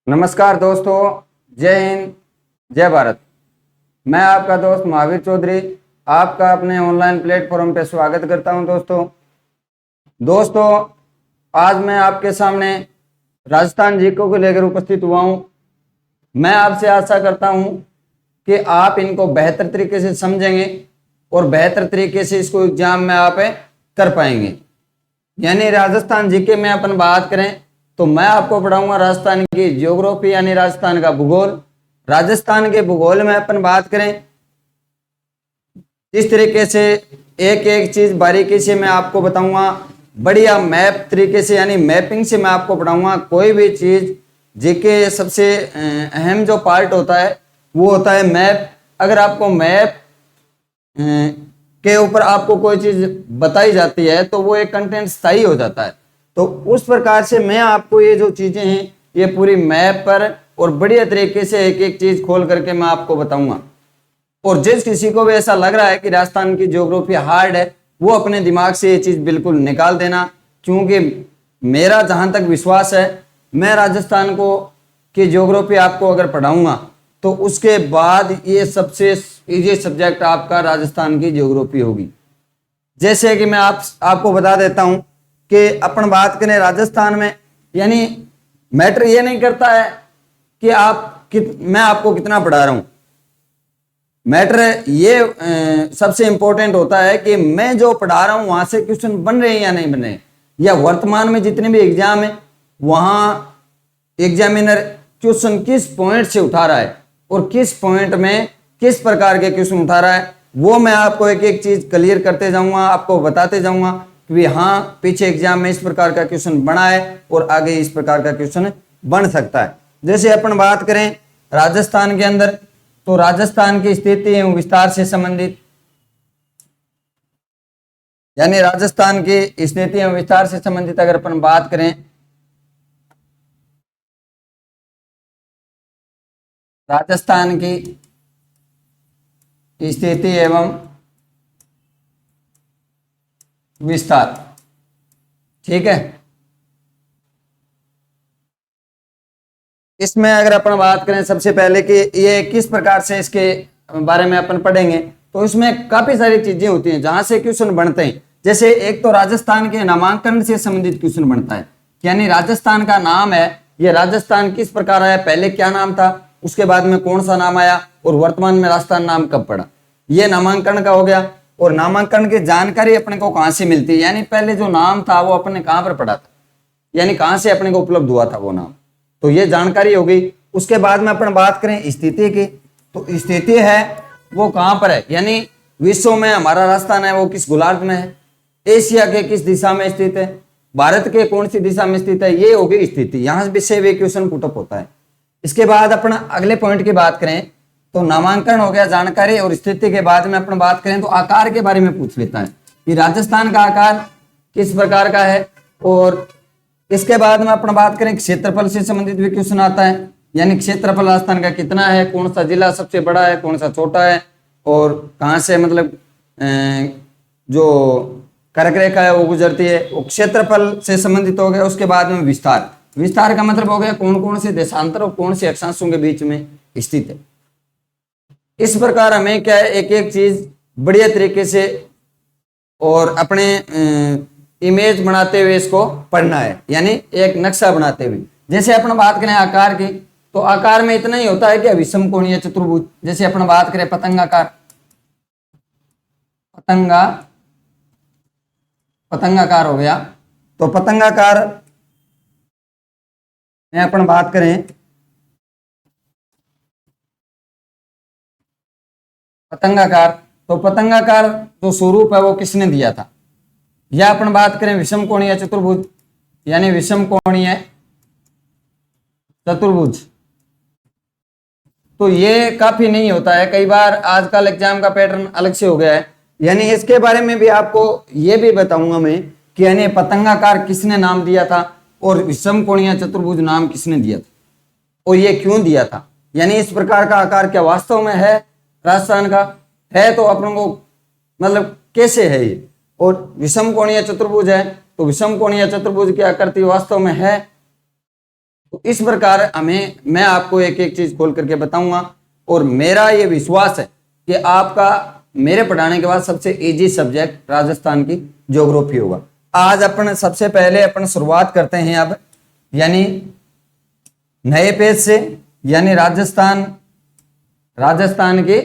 नमस्कार दोस्तों, जय हिंद, जय भारत। मैं आपका दोस्त महावीर चौधरी आपका अपने ऑनलाइन प्लेटफॉर्म पे स्वागत करता हूं। दोस्तों आज मैं आपके सामने राजस्थान जीको को लेकर उपस्थित हुआ हूं। मैं आपसे आशा करता हूं कि आप इनको बेहतर तरीके से समझेंगे और बेहतर तरीके से इसको एग्जाम में आप कर पाएंगे। यानी राजस्थान जीके में अपन बात करें तो मैं आपको पढ़ाऊंगा राजस्थान की ज्योग्राफी यानी राजस्थान का भूगोल। राजस्थान के भूगोल में अपन बात करें इस तरीके से एक एक चीज बारीकी से मैं आपको बताऊंगा, बढ़िया मैप तरीके से यानी मैपिंग से मैं आपको पढ़ाऊंगा। कोई भी चीज जीके सबसे अहम जो पार्ट होता है वो होता है मैप। अगर आपको मैप के ऊपर आपको कोई चीज बताई जाती है तो वो एक कंटेंट स्थायी हो जाता है। तो उस प्रकार से मैं आपको ये जो चीजें हैं ये पूरी मैप पर और बढ़िया तरीके से एक एक चीज खोल करके मैं आपको बताऊंगा। और जिस किसी को भी ऐसा लग रहा है कि राजस्थान की ज्योग्राफी हार्ड है वो अपने दिमाग से ये चीज बिल्कुल निकाल देना, क्योंकि मेरा जहां तक विश्वास है मैं राजस्थान को की ज्योग्राफी आपको अगर पढ़ाऊंगा तो उसके बाद ये सबसे इजी सब्जेक्ट आपका राजस्थान की ज्योग्राफी होगी। जैसे कि मैं आपको बता देता हूं कि अपन बात करें राजस्थान में, यानी मैटर ये नहीं करता है कि मैं आपको कितना पढ़ा रहा हूं। मैटर ये सबसे इंपॉर्टेंट होता है कि मैं जो पढ़ा रहा हूं वहां से क्वेश्चन बन रहे हैं या नहीं बन रहे, या वर्तमान में जितने भी एग्जाम है वहां एग्जामिनर क्वेश्चन किस पॉइंट से उठा रहा है और किस पॉइंट में किस प्रकार के क्वेश्चन उठा रहा है, वो मैं आपको एक एक चीज क्लियर करते जाऊंगा, आपको बताते जाऊंगा कि हाँ पीछे एग्जाम में इस प्रकार का क्वेश्चन बना है और आगे इस प्रकार का क्वेश्चन बन सकता है। जैसे अपन बात करें राजस्थान के अंदर तो राजस्थान की स्थिति एवं विस्तार से संबंधित, यानी राजस्थान की स्थिति एवं विस्तार से संबंधित अगर अपन बात करें राजस्थान की स्थिति एवं विस्तार, ठीक है। इसमें अगर अपन बात करें सबसे पहले कि ये किस प्रकार से इसके बारे में अपन पढ़ेंगे तो इसमें काफी सारी चीजें होती हैं जहां से क्वेश्चन बनते हैं। जैसे एक तो राजस्थान के नामांकन से संबंधित क्वेश्चन बनता है, यानी राजस्थान का नाम है, ये राजस्थान किस प्रकार आया, पहले क्या नाम था, उसके बाद में कौन सा नाम आया और वर्तमान में राजस्थान नाम कब पड़ा, ये नामांकन का हो गया। और नामांकन की जानकारी अपने को कहां से मिलती है, यानी पहले जो नाम था वो अपने कहां पर पड़ा था, यानी कहां से अपने को उपलब्ध हुआ था वो नाम, तो ये जानकारी हो गई। उसके बाद में अपन बात करें स्थिति की, तो स्थिति है वो कहां पर है, यानी विश्व में हमारा राजस्थान है वो किस गोलार्ध में है, एशिया के किस दिशा में स्थित है, भारत के कौन सी दिशा में स्थित है, ये होगी स्थिति। यहां से भी क्वेश्चन पुटअप होता है। इसके बाद अपन अगले पॉइंट की बात करें तो नामांकन हो गया जानकारी, और स्थिति के बाद में अपन बात करें तो आकार के बारे में पूछ लेता है कि राजस्थान का आकार किस प्रकार का है। और इसके बाद में अपन बात करें क्षेत्रफल से संबंधित भी क्वेश्चन आता है, यानी क्षेत्रफल राजस्थान का कितना है, कौन सा जिला सबसे बड़ा है, कौन सा छोटा है, और कहां से मतलब जो कर्क रेखा है वो गुजरती है, वो क्षेत्रफल से संबंधित हो गया। उसके बाद में विस्तार, विस्तार का मतलब हो गया कौन कौन से देशांतर और कौन से अक्षांशों के बीच में स्थित है। इस प्रकार हमें क्या है एक एक चीज बढ़िया तरीके से और अपने इमेज बनाते हुए इसको पढ़ना है, यानी एक नक्शा बनाते हुए। जैसे अपन बात करें आकार की तो आकार में इतना ही होता है कि विषम कोणीय चतुर्भुज, जैसे अपन बात करें पतंगाकार, पतंगाकार हो गया, तो पतंगाकार में अपन बात करें पतंगाकार, तो पतंगाकार जो स्वरूप है वो किसने दिया था, या अपन बात करें विषम कोणीय चतुर्भुज, यानी विषम कोणीय चतुर्भुज, तो ये काफी नहीं होता है, कई बार आजकल एग्जाम का पैटर्न अलग से हो गया है। यानी इसके बारे में भी आपको ये भी बताऊंगा मैं कि यानी पतंगाकार किसने नाम दिया था और विषम कोणीय चतुर्भुज नाम किसने दिया था और ये क्यों दिया था, यानी इस प्रकार का आकार क्या वास्तव में है राजस्थान का, है तो अपन को मतलब कैसे है ये, और विषम कोणीय चतुर्भुज है तो विषम कोणीय चतुर्भुज की आकृति वास्तव में है तो इस प्रकार मैं आपको एक एक चीज खोल करके बताऊंगा, और मेरा ये विश्वास है कि आपका मेरे पढ़ाने के बाद सबसे इजी सब्जेक्ट राजस्थान की ज्योग्राफी होगा। आज अपन सबसे पहले अपन शुरुआत करते हैं अब यानी नए पेज से, यानी राजस्थान के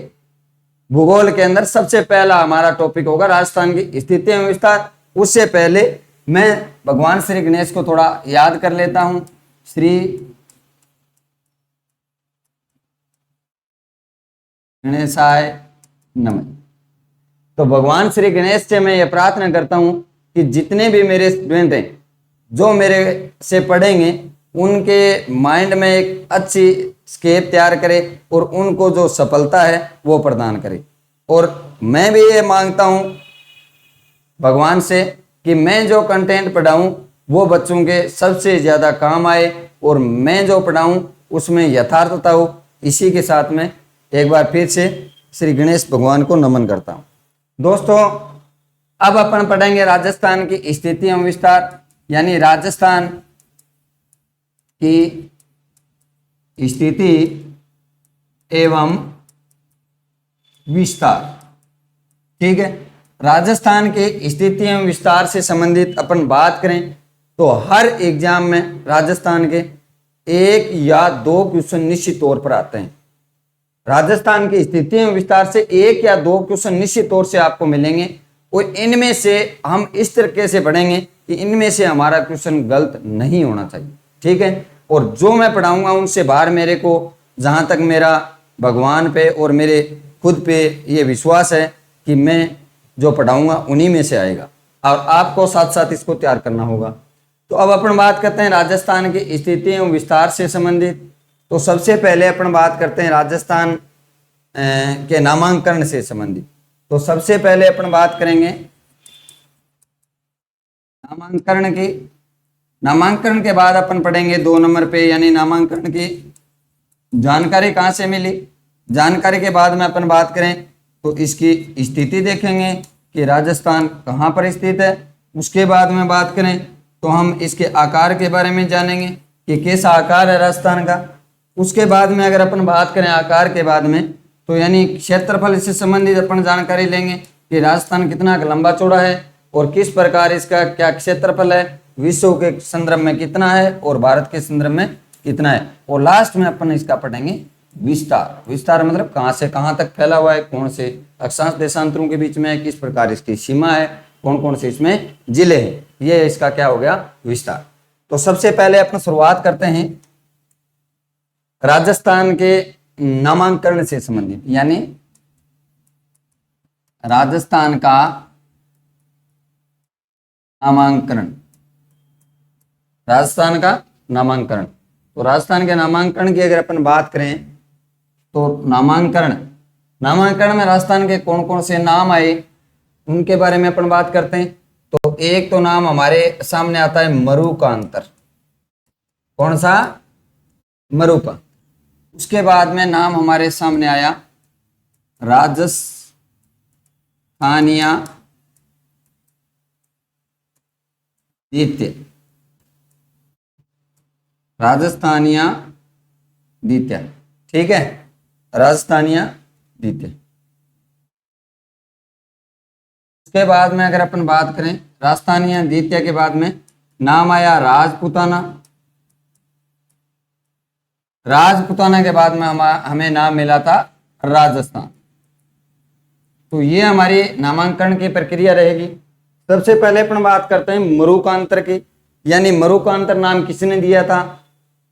भूगोल के अंदर सबसे पहला हमारा टॉपिक होगा राजस्थान की स्थिति एवं विस्तार। उससे पहले मैं भगवान श्री गणेश को थोड़ा याद कर लेता हूं। श्री गणेशाय नमः। तो भगवान श्री गणेश से मैं ये प्रार्थना करता हूं कि जितने भी मेरे स्टूडेंट हैं जो मेरे से पढ़ेंगे उनके माइंड में एक अच्छी स्केप तैयार करे और उनको जो सफलता है वो प्रदान करे। और मैं भी ये मांगता हूं भगवान से कि मैं जो कंटेंट पढ़ाऊं वो बच्चों के सबसे ज्यादा काम आए और मैं जो पढ़ाऊं उसमें यथार्थता हो। इसी के साथ में एक बार फिर से श्री गणेश भगवान को नमन करता हूं। दोस्तों अब अपन पढ़ेंगे राजस्थान की स्थिति एवं विस्तार, यानी राजस्थान की स्थिति एवं विस्तार। ठीक है, राजस्थान के स्थिति एवं विस्तार से संबंधित अपन बात करें तो हर एग्जाम में राजस्थान के 1 या 2 क्वेश्चन निश्चित तौर पर आते हैं। राजस्थान की स्थिति एवं विस्तार से 1 या 2 क्वेश्चन निश्चित तौर से आपको मिलेंगे और इनमें से हम इस तरीके से पढ़ेंगे कि इनमें से हमारा क्वेश्चन गलत नहीं होना चाहिए। ठीक है, और जो मैं पढ़ाऊंगा उनसे बाहर मेरे को जहां तक मेरा भगवान पे और मेरे खुद पे ये विश्वास है कि मैं जो पढ़ाऊंगा उन्हीं में से आएगा, और आपको साथ साथ इसको तैयार करना होगा। तो अब अपन बात करते हैं राजस्थान की स्थिति एवं विस्तार से संबंधित। तो सबसे पहले अपन बात करते हैं राजस्थान के नामांकन से संबंधित। तो सबसे पहले अपन बात करेंगे नामांकन की। नामांकन के बाद अपन पढ़ेंगे 2 नंबर पे, यानी नामांकन की जानकारी कहाँ से मिली। जानकारी के बाद में अपन बात करें तो इसकी स्थिति देखेंगे कि राजस्थान कहाँ पर स्थित है। उसके बाद में बात करें तो हम इसके आकार के बारे में जानेंगे कि कैसा आकार है राजस्थान का। उसके बाद में अगर अपन बात करें आकार के बाद में तो यानी क्षेत्रफल से संबंधित अपन जानकारी लेंगे कि राजस्थान कितना लंबा चौड़ा है और किस प्रकार इसका क्या क्षेत्रफल है, विश्व के संदर्भ में कितना है और भारत के संदर्भ में कितना है। और लास्ट में अपन इसका पढ़ेंगे विस्तार। विस्तार मतलब कहाँ से कहाँ तक फैला हुआ है, कौन से अक्षांश देशांतरों के बीच में है, किस प्रकार इसकी सीमा है, कौन कौन से इसमें जिले हैं, ये इसका क्या हो गया विस्तार। तो सबसे पहले अपन शुरुआत करते हैं राजस्थान के नामांकन से संबंधित, यानी राजस्थान का नामांकन। राजस्थान का नामांकन, तो राजस्थान के नामांकन की अगर अपन बात करें तो नामांकन में राजस्थान के कौन कौन से नाम आए उनके बारे में अपन बात करते हैं। तो एक तो नाम हमारे सामने आता है मरुकांतर। कौन सा? मरुका। उसके बाद में नाम हमारे सामने आया राजस्थानीय द्वितीय। राजस्थानीय द्वितीय, ठीक है, राजस्थानीय द्वितीय। उसके बाद में अगर अपन बात करें राजस्थानीय द्वितीय के बाद में नाम आया राजपूताना। राजपूताना के बाद में हमें नाम मिला था राजस्थान। तो ये हमारी नामांकन की प्रक्रिया रहेगी। सबसे पहले अपन बात करते हैं मरुकांतर की, यानी मरुकांतर नाम किसने दिया था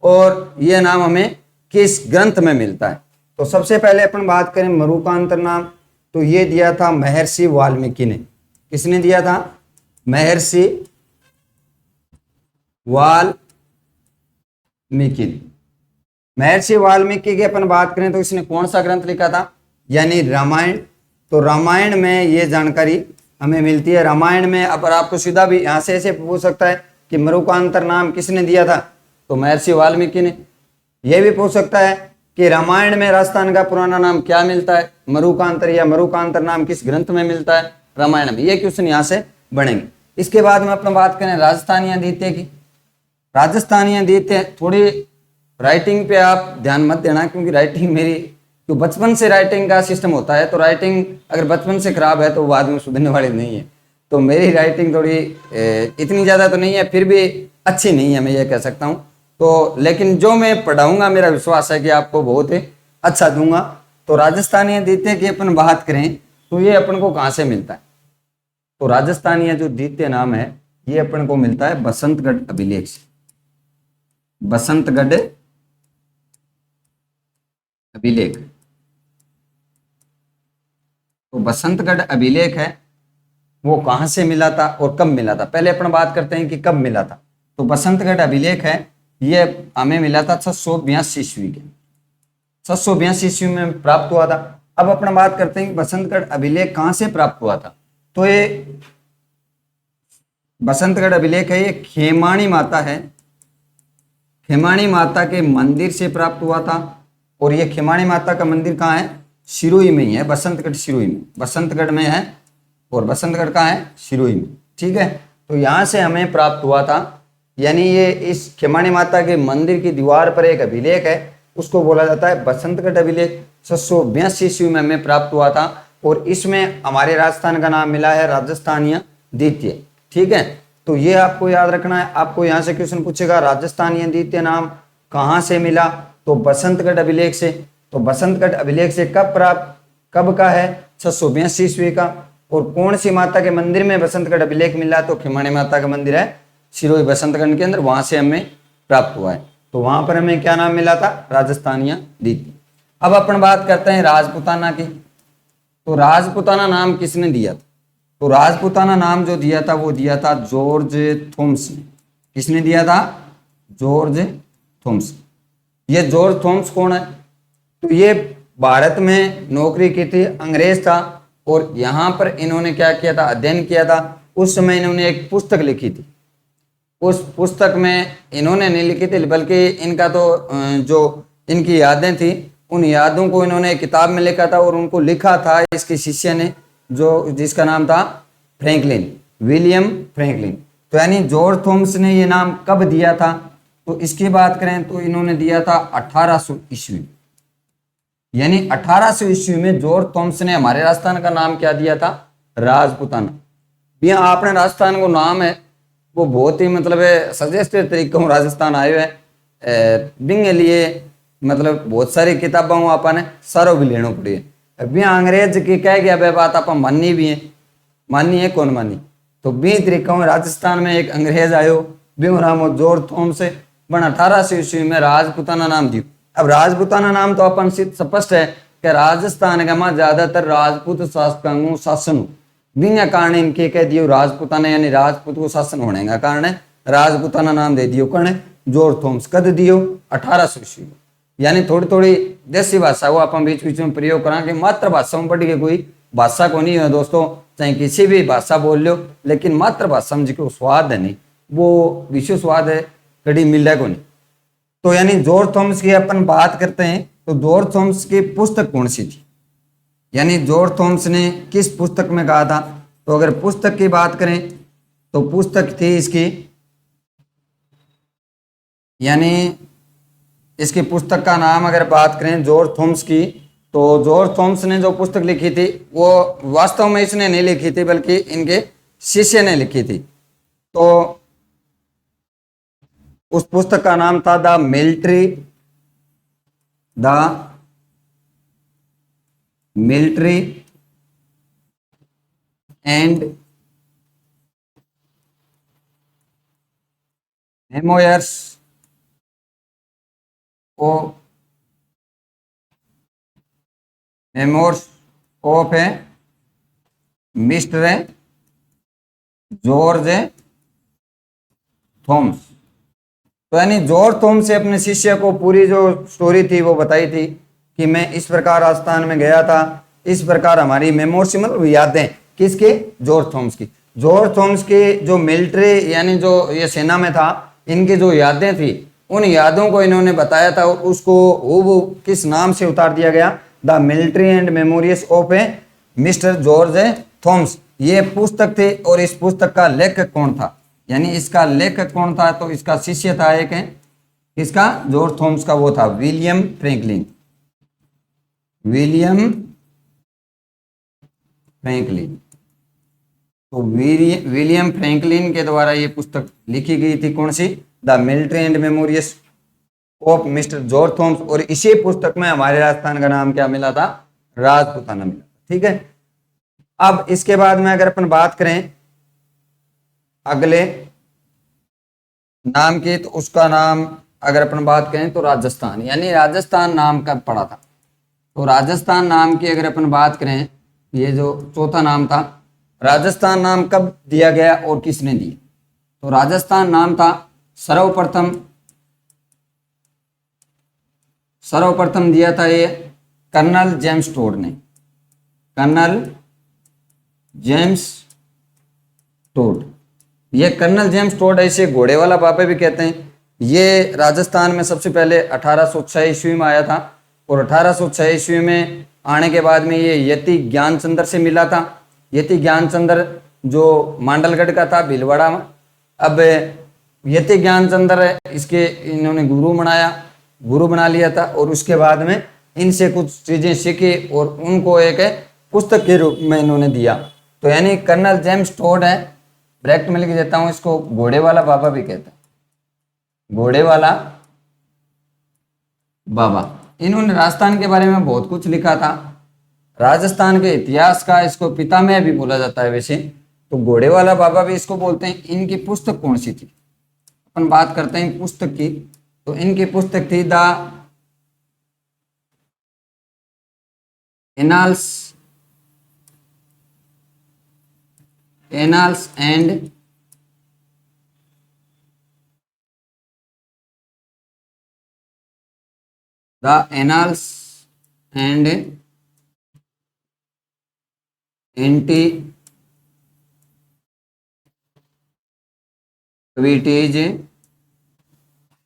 और यह नाम हमें किस ग्रंथ में मिलता है। तो सबसे पहले अपन बात करें मरुकांतर नाम, तो ये दिया था महर्षि वाल्मीकि ने। किसने दिया था? महर्षि वाल्मीकि। महर्षि वाल्मीकि की अपन बात करें तो इसने कौन सा ग्रंथ लिखा था? यानी रामायण। तो रामायण में ये जानकारी हमें मिलती है। रामायण में अब आपको सीधा भी यहाँ से ऐसे पूछ सकता है कि मरुकांतर नाम किसने दिया था, तो महर्षि वाल्मीकि ने। यह भी पूछ सकता है कि रामायण में राजस्थान का पुराना नाम क्या मिलता है, मरुकांतर, या मरुकांतर नाम किस ग्रंथ में मिलता है रामायण में। ये क्वेश्चन यहाँ से बनेंगे। इसके बाद में अपन बात करें राजस्थानीय द्वितीय की। राजस्थानी द्वितीय, थोड़ी राइटिंग पे आप ध्यान मत देना, क्योंकि राइटिंग मेरी जो बचपन से राइटिंग का सिस्टम होता है, तो राइटिंग अगर बचपन से खराब है तो बाद में सुधरने वाली नहीं है। तो मेरी राइटिंग थोड़ी इतनी ज़्यादा तो नहीं है, फिर भी अच्छी नहीं है, मैं ये कह सकता हूँ। तो लेकिन जो मैं पढ़ाऊँगा मेरा विश्वास है कि आपको बहुत ही अच्छा दूंगा। तो राजस्थानी द्वितीय की अपन बात करें तो ये अपन को कहाँ से मिलता है? तो राजस्थानी जो द्वितीय नाम है ये अपन को मिलता है बसंतगढ़ अभिलेख से। बसंतगढ़ अभिलेख, तो बसंतगढ़ अभिलेख है वो कहां से मिला था और कब मिला था? पहले अपन बात करते हैं कि कब मिला था। तो बसंतगढ़ अभिलेख है ये हमें मिला था 682 ईस्वी के, 682 ईस्वी में प्राप्त हुआ था। अब अपन बात करते हैं कि बसंतगढ़ अभिलेख कहां से प्राप्त हुआ था। तो ये बसंतगढ़ अभिलेख है ये खेमाणी माता है, खेमाणी माता के मंदिर से प्राप्त हुआ था। और ये खेमाणी माता का मंदिर कहाँ है? सिरोही में ही है, बसंतगढ़ सिरोही में, बसंतगढ़ में है। और बसंतगढ़ कहाँ है? सिरोही में, ठीक है। तो यहाँ से हमें प्राप्त हुआ था, यानी ये इस खेमाणी माता के मंदिर की दीवार पर एक अभिलेख है, उसको बोला जाता है बसंतगढ़ अभिलेख। 682 ईस्वी में हमें प्राप्त हुआ था और इसमें हमारे राजस्थान का नाम मिला है राजस्थानीय द्वितीय, ठीक है। तो ये आपको याद रखना है। आपको यहाँ से क्वेश्चन पूछेगा राजस्थानीय द्वितीय नाम कहाँ से मिला? तो बसंतगढ़ अभिलेख से। तो बसंतगढ़ अभिलेख से कब प्राप्त, कब का है? 682 ईस्वी का। और कौन सी माता के मंदिर में बसंतगढ़ अभिलेख मिला? तो खेमाणी माता का मंदिर है सिरोही बसंतगढ़ के अंदर, वहां से हमें प्राप्त हुआ है। तो वहां पर हमें क्या नाम मिला था? राजस्थानीय द्वितीय। अब अपन बात करते हैं राजपूताना की। तो राजपूताना नाम किसने दिया था? तो राजपूताना नाम जो दिया था वो दिया था जॉर्ज थॉम्स ने। किसने दिया था? George Thoms. ये जॉर्ज थॉम्स कौन है? तो ये भारत में नौकरी की थी, अंग्रेज था, और यहाँ पर इन्होंने क्या किया था? अध्ययन किया था। उस समय इन्होंने एक पुस्तक लिखी थी। उस पुस्तक में इन्होंने नहीं लिखी थी, बल्कि इनका तो जो इनकी यादें थी उन यादों को इन्होंने किताब में लिखा था, और उनको लिखा था इसके शिष्य ने, जो जिसका नाम था फ्रैंकलिन, विलियम फ्रैंकलिन। तो यानी जॉर्ज थॉम्स ने ये नाम कब दिया था? तो इसकी बात करें तो इन्होंने दिया था 1800 ईस्वी, यानी 1800 ईस्वी में जॉर्ज थॉम्स ने हमारे राजस्थान का नाम क्या दिया था? राजपूताना। यहाँ आपने राजस्थान को नाम है वो बहुत ही मतलब सजेस्टेड तरीके से राजस्थान आयो है बिंग लिए, मतलब बहुत सारी किताबों आपने सारो भी लेना पड़ी है। अब यहाँ अंग्रेज की कह गया वे बात आप माननी भी है, माननी है कौन मानी? तो बी तरीकों में राजस्थान में एक अंग्रेज आयो बिंग नाम जॉर्ज थॉम्स से, बन 1800 ईस्वी में राजपूताना नाम दियो। अब राजपूताना नाम तो अपन स्पष्ट है कि राजस्थान का में ज्यादातर राजपूत शासकों शासन, बिना कारण इनके कह दियो राजपूताना, यानी राजपूत को शासन होने का कारण राजपूताना नाम दे दियो। कौन? George Thoms. कद दियो? 1800 ईस्वी। यानी थोड़ी थोड़ी देसी भाषा को अपन बीच बीच में प्रयोग करा कि मातृभाषा में पढ़ के कोई भाषा को नहीं है दोस्तों, चाहे किसी भी भाषा बोल लो, लेकिन मातृभाषा में जो स्वाद है नहीं वो विश्व स्वाद है कड़ी मिल रहा को नहीं। तो यानी जॉर्ज थॉम्स की अपन बात करते हैं तो जॉर्ज थॉम्स की पुस्तक कौन सी थी, यानी जॉर्ज थॉम्स ने किस पुस्तक में कहा था? तो अगर पुस्तक की बात करें तो पुस्तक थी इसकी, यानी इसकी पुस्तक का नाम अगर बात करें जॉर्ज थॉम्स की, तो जॉर्ज थॉम्स ने जो पुस्तक लिखी थी वो वास्तव में इसने नहीं लिखी थी, बल्कि इनके शिष्य ने लिखी थी। तो उस पुस्तक का नाम था the military and memoirs of A mister George Thoms. तो यानी जॉर्ज थॉम्स से अपने शिष्य को पूरी जो स्टोरी थी वो बताई थी कि मैं इस प्रकार राजस्थान में गया था, इस प्रकार हमारी मेमोरी मतलब यादें किसके? जॉर्ज थॉम्स की। जॉर्ज थॉम्स की जो मिलिट्री यानी जो ये सेना में था, इनकी जो यादें थी उन यादों को इन्होंने बताया था, और उसको वो किस नाम से उतार दिया गया? The military and memoirs of A mister George Thoms. ये पुस्तक थी, और इस पुस्तक का लेखक कौन था? यानी इसका लेखक कौन था, तो इसका शिष्य था एक है, इसका जॉर्ज थॉमस का वो था विलियम फ्रैंकलिन। William Franklin. तो विलियम फ्रैंकलिन के द्वारा ये पुस्तक लिखी गई थी, कौन सी, the military and memoirs of mister George Thomas. और इसी पुस्तक में हमारे राजस्थान का नाम क्या मिला था, राजपूताना मिला। ठीक है, अब इसके बाद में अगर अपन बात करें अगले नाम की, तो उसका नाम अगर अपन बात करें तो राजस्थान, यानी राजस्थान नाम कब पड़ा था। तो राजस्थान नाम की अगर अपन बात करें, ये जो चौथा नाम था, राजस्थान नाम कब दिया गया और किसने दिया। तो राजस्थान नाम था सर्वप्रथम दिया था ये कर्नल जेम्स टोड ने। कर्नल जेम्स टोड, ये कर्नल जेम्स टोड ऐसे घोड़े वाला बाबा भी कहते हैं। ये राजस्थान में सबसे पहले 1806 ईस्वी में आया था, और 1806 ईस्वी में आने के बाद में ये यति ज्ञानचंद्र से मिला था। यति ज्ञानचंद्र जो मांडलगढ़ का था, भीलवाड़ा में। अब यति ज्ञानचंद्र इसके इन्होंने गुरु बना लिया था, और उसके बाद में इनसे कुछ चीजें सीखी और उनको एक पुस्तक के रूप में इन्होंने दिया। तो यानी कर्नल जेम्स टोड है, ब्रैकेट में लिख देता हूं, इसको घोड़े वाला बाबा भी कहते हैं, घोड़े वाला बाबा। इन्होंने राजस्थान के बारे में बहुत कुछ लिखा था, राजस्थान के इतिहास का इसको पितामह भी बोला जाता है वैसे। तो घोड़े वाला बाबा भी इसको बोलते हैं। इनकी पुस्तक कौन सी थी, अपन बात करते हैं पुस्तक की। तो इनकी पुस्तक थी the annals and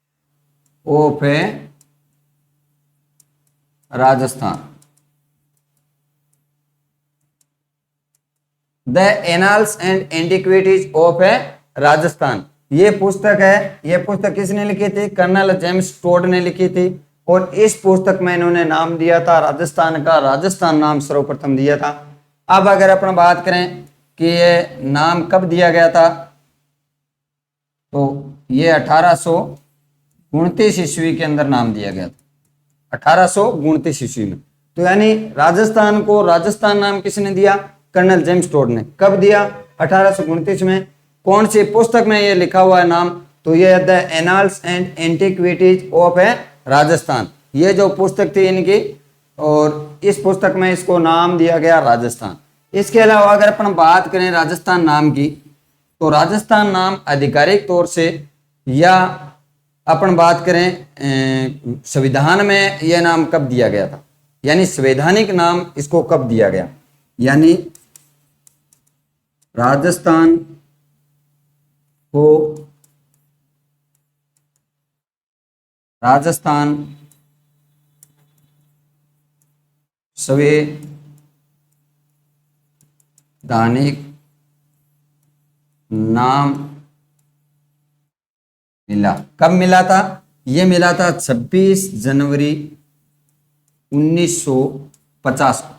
antiquities of Rajasthan. The annals and antiquities of Rajasthan, ये पुस्तक है। ये पुस्तक किसने लिखी थी, कर्नल जेम्स टोड ने लिखी थी। और इस पुस्तक में इन्होंने नाम दिया था राजस्थान का, राजस्थान नाम सर्वप्रथम दिया था। अब अगर अपन बात करें कि ये नाम कब दिया गया था, तो ये 1829 ईस्वी के अंदर नाम दिया गया था, 1829 ईस्वी में। तो यानी राजस्थान को राजस्थान नाम किसने दिया, कर्नल जेम्स टोड ने। कब दिया, 1829 में। कौन सी पुस्तक में ये लिखा हुआ है नाम, तो ये the annals and antiquities of Rajasthan, ये जो पुस्तक थी इनकी, और इस पुस्तक में इसको नाम दिया गया राजस्थान। इसके अलावा अगर अपन बात करें राजस्थान नाम की, तो राजस्थान नाम आधिकारिक तौर से, या अपन बात करें संविधान में, यह नाम कब दिया गया था, यानी संवैधानिक नाम इसको कब दिया गया, यानी राजस्थान को राजस्थान संवैधानिक नाम मिला। कब मिला था, यह मिला था 26 जनवरी 1950 को।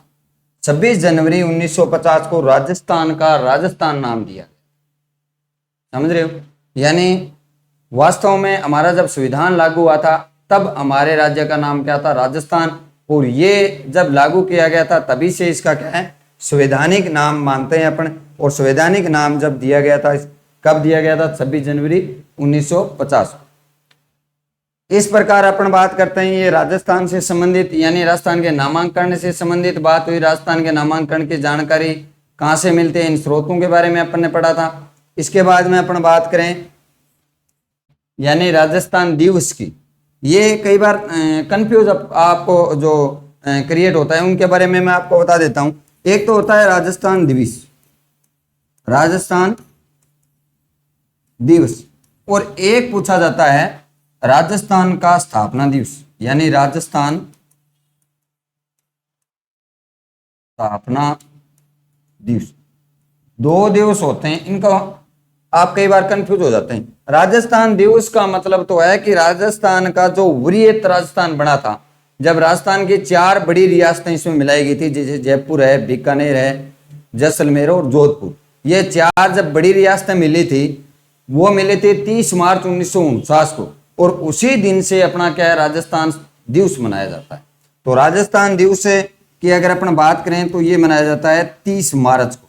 26 जनवरी 1950 को राजस्थान का राजस्थान नाम दिया, समझ रहे हो। यानी वास्तव में हमारा जब संविधान लागू हुआ था, तब हमारे राज्य का नाम क्या था, राजस्थान। और ये जब लागू किया गया था, तभी से इसका क्या है, संवैधानिक नाम मानते हैं अपन। और संवैधानिक नाम जब दिया गया था, कब दिया गया था, 26 जनवरी 1950। इस प्रकार अपन बात करते हैं, ये राजस्थान से संबंधित, यानी राजस्थान के नामांकन से संबंधित बात हुई। राजस्थान के नामांकन की जानकारी कहाँ से मिलते हैं, इन स्रोतों के बारे में अपन ने पढ़ा था। इसके बाद में अपन बात करें यानी राजस्थान दिवस की, ये कई बार कंफ्यूज आपको जो क्रिएट होता है, उनके बारे में मैं आपको बता देता हूं। एक तो होता है राजस्थान दिवस, राजस्थान दिवस, और एक पूछा जाता है राजस्थान का स्थापना दिवस, यानी राजस्थान स्थापना दिवस। दो दिवस होते हैं इनका, आप कई बार कंफ्यूज हो जाते हैं। राजस्थान दिवस का मतलब तो है कि राजस्थान का जो वरीयत राजस्थान बना था, जब राजस्थान की 4 बड़ी रियासतें इसमें मिलाई गई थी, जैसे जयपुर है, बीकानेर है, जैसलमेर और जोधपुर, ये 4 जब बड़ी रियासतें मिली थी, वो मिले थे 30 मार्च 1949 को, और उसी दिन से अपना क्या है, राजस्थान दिवस मनाया जाता है। तो राजस्थान दिवस की अगर अपन बात करें तो ये मनाया जाता है 30 मार्च को।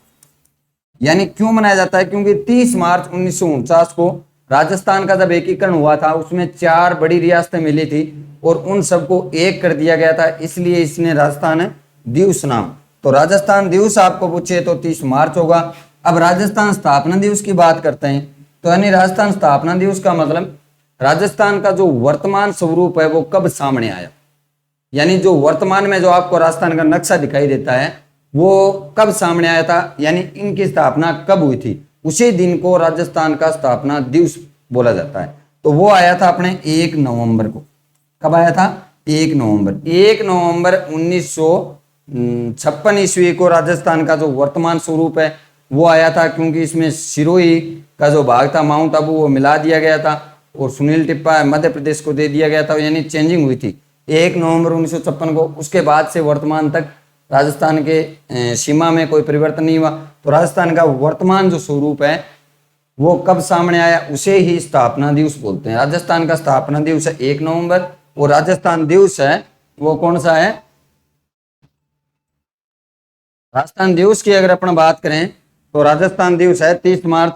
यानी क्यों मनाया जाता है, क्योंकि 30 मार्च 1949 को राजस्थान का जब एकीकरण हुआ था, उसमें 4 बड़ी रियासतें मिली थी और उन सबको एक कर दिया गया था, इसलिए इसने राजस्थान दिवस नाम। तो राजस्थान दिवस आपको पूछे तो 30 मार्च होगा। अब राजस्थान स्थापना दिवस की बात करते हैं, तो यानी राजस्थान स्थापना दिवस का मतलब राजस्थान का जो वर्तमान स्वरूप है वो कब सामने आया, यानी जो वर्तमान में जो आपको राजस्थान का नक्शा दिखाई देता है वो कब सामने आया था, यानी इनकी स्थापना कब हुई थी, उसी दिन को राजस्थान का स्थापना दिवस बोला जाता है। तो वो आया था अपने 1 नवंबर को। कब आया था? 1 नवंबर। 1 नवंबर 1956 ईस्वी को राजस्थान का जो वर्तमान स्वरूप है वो आया था, क्योंकि इसमें सिरोही का जो भाग था, माउंट आबू, वो मिला दिया गया था और सुनील टिप्पा मध्य प्रदेश को दे दिया गया था, यानी चेंजिंग हुई थी 1 नवंबर 1956 को। उसके बाद से वर्तमान तक राजस्थान के सीमा में कोई परिवर्तन नहीं हुआ। तो राजस्थान का वर्तमान जो स्वरूप है वो कब सामने आया, उसे ही स्थापना दिवस बोलते हैं। राजस्थान का स्थापना दिवस है 1 नवंबर, और राजस्थान दिवस है वो कौन सा है? राजस्थान दिवस की अगर अपन बात करें तो राजस्थान दिवस है 30 मार्च।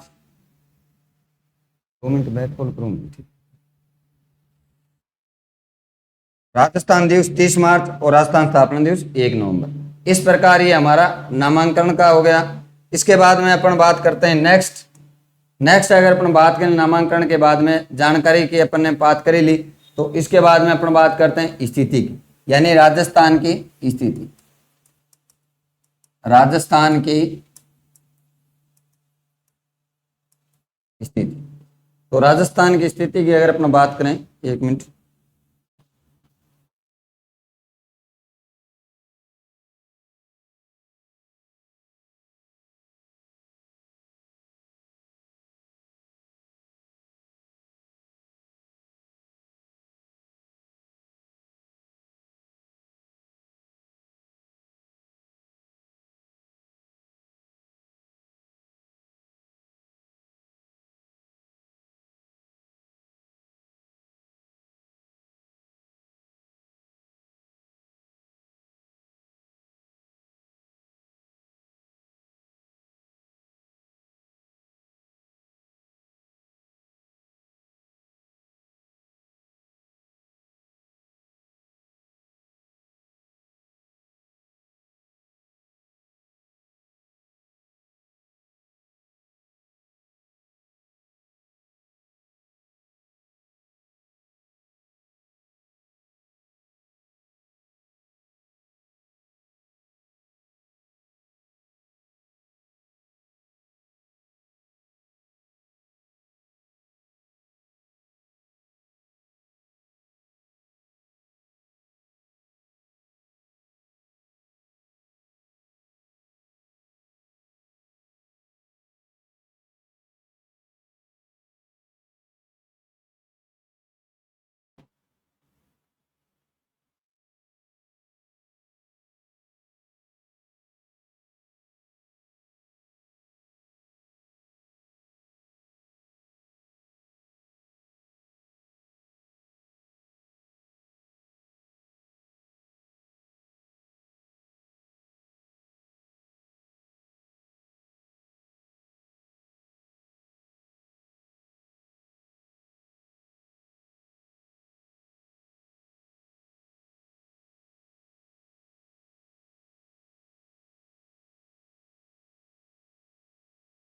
2 मिनट बैक कॉल करूंगी। राजस्थान दिवस 30 मार्च और राजस्थान स्थापना दिवस 1 नवंबर। इस प्रकार ये हमारा नामांकन का हो गया। इसके बाद में अपन बात करते हैं नेक्स्ट अगर अपन बात करें नामांकन के बाद में जानकारी की अपन ने बात करी ली, तो इसके बाद में अपन बात करते हैं स्थिति की, यानी राजस्थान की स्थिति। राजस्थान की स्थिति, तो राजस्थान की स्थिति की अगर अपन बात करें, 1 मिनट।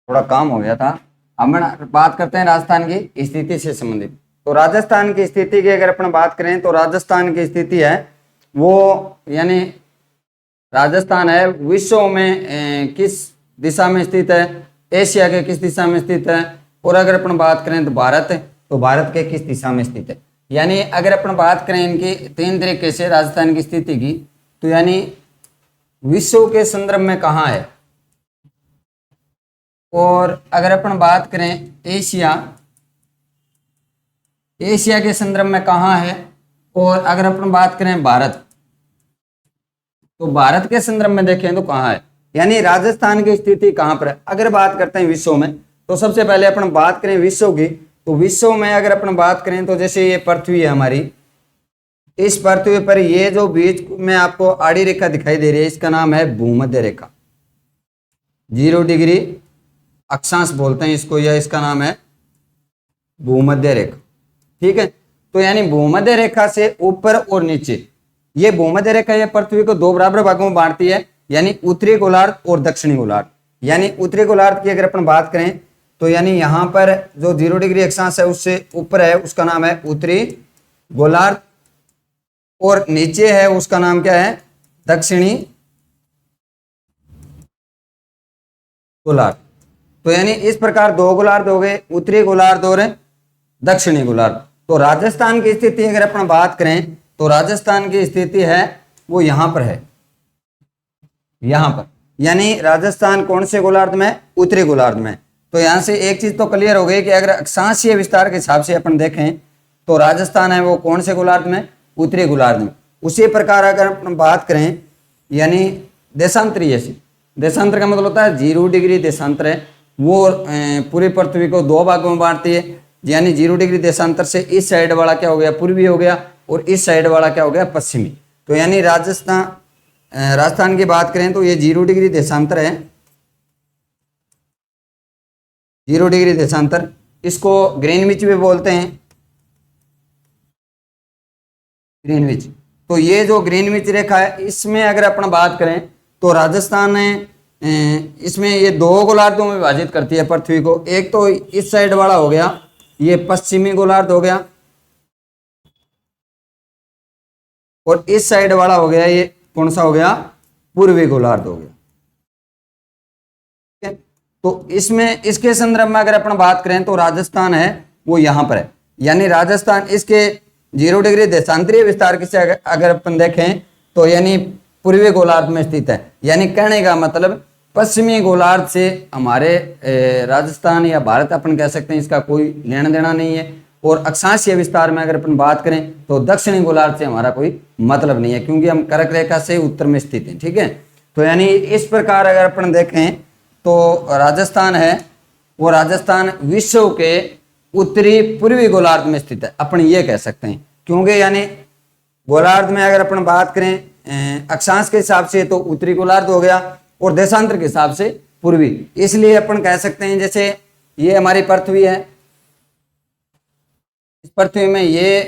थोड़ा काम हो गया था। अब बात करते हैं राजस्थान की स्थिति से संबंधित। तो राजस्थान की स्थिति की अगर अपन बात करें तो राजस्थान की स्थिति है वो, यानी राजस्थान है विश्व में किस दिशा में स्थित है, एशिया के किस दिशा में स्थित है, और अगर अपन बात करें तो भारत के किस दिशा में स्थित है। यानी अगर अपन बात करें इनकी 3 तरीके से राजस्थान की स्थिति की, तो यानी विश्व के संदर्भ में कहाँ है, और अगर अपन बात करें एशिया, एशिया के संदर्भ में कहाँ है, और अगर अपन बात करें भारत, तो भारत के संदर्भ में देखें तो कहाँ है, यानी राजस्थान की स्थिति कहाँ पर है। अगर बात करते हैं विश्व में, तो सबसे पहले अपन बात करें विश्व की, तो विश्व में अगर अपन बात करें तो जैसे ये पृथ्वी है हमारी, इस पृथ्वी पर ये जो बीच में आपको आड़ी रेखा दिखाई दे रही है, इसका नाम है भूमध्य रेखा, 0 डिग्री अक्षांश बोलते हैं इसको, या इसका नाम है भूमध्य रेखा। ठीक है, तो यानी भूमध्य रेखा से ऊपर और नीचे, ये भूमध्य रेखा ये पृथ्वी को 2 बराबर भागों में बांटती है, यानी उत्तरी गोलार्ध और दक्षिणी गोलार्ध। यानी उत्तरी गोलार्ध की अगर अपन बात करें तो यानी यहाँ पर जो 0 डिग्री अक्षांश है उससे ऊपर है उसका नाम है उत्तरी गोलार्ध, और नीचे है उसका नाम क्या है, दक्षिणी गोलार्ध। तो यानी इस प्रकार 2 गोलार्ध हो गए, उत्तरी गोलार्ध और दक्षिणी गोलार्ध। तो राजस्थान की स्थिति अगर अपन बात करें तो राजस्थान की स्थिति है वो यहां पर है, यहां पर, यानी राजस्थान कौन से गोलार्ध में, उत्तरी गोलार्ध में। तो यहां से एक चीज तो क्लियर हो गई कि अगर अक्षांशीय विस्तार के हिसाब से अपन देखें तो राजस्थान है वो कौन से गोलार्ध में, उत्तरी गोलार्ध में। उसी प्रकार अगर अपन बात करें यानी देशांतरीय से, देशांतर का मतलब होता है 0 डिग्री देशांतर है, वो पूरी पृथ्वी को 2 भागों में बांटती है। यानी 0 डिग्री देशांतर से इस साइड वाला क्या हो गया, पूर्वी हो गया, और इस साइड वाला क्या हो गया, पश्चिमी। तो यानी राजस्थान की बात करें तो ये 0 डिग्री देशांतर है, 0 डिग्री देशांतर, इसको ग्रीनविच भी बोलते हैं, ग्रीनविच। तो ये जो ग्रीनविच रेखा है इसमें अगर अपन बात करें तो राजस्थान इसमें ये 2 गोलार्धों में विभाजित करती है पृथ्वी को। एक तो इस साइड वाला हो गया ये पश्चिमी गोलार्ध हो गया, और इस साइड वाला हो गया ये कौन सा हो गया, पूर्वी गोलार्ध हो गया। ठीक है, तो इसमें इसके संदर्भ में अगर अपन बात करें तो राजस्थान है वो यहां पर है, यानी राजस्थान इसके 0 डिग्री देशांतरीय विस्तार से अगर अपन देखें तो यानी पूर्वी गोलार्ध में स्थित है। यानी कहने का मतलब पश्चिमी गोलार्ध से हमारे राजस्थान या भारत अपन कह सकते हैं इसका कोई लेना देना नहीं है, और अक्षांशीय विस्तार में अगर अपन बात करें तो दक्षिणी गोलार्ध से हमारा कोई मतलब नहीं है, क्योंकि हम कर्क रेखा से उत्तर में स्थित हैं। ठीक है, तो यानी इस प्रकार अगर अपन देखें तो राजस्थान है वो राजस्थान विश्व के उत्तरी पूर्वी गोलार्ध में स्थित है, अपन ये कह सकते हैं। क्योंकि यानी गोलार्ध में अगर अपन बात करें अक्षांश के हिसाब से तो उत्तरी गोलार्ध हो गया, और देशांतर के हिसाब से पूर्वी, इसलिए अपन कह सकते हैं जैसे ये हमारी पृथ्वी है, इस पृथ्वी में ये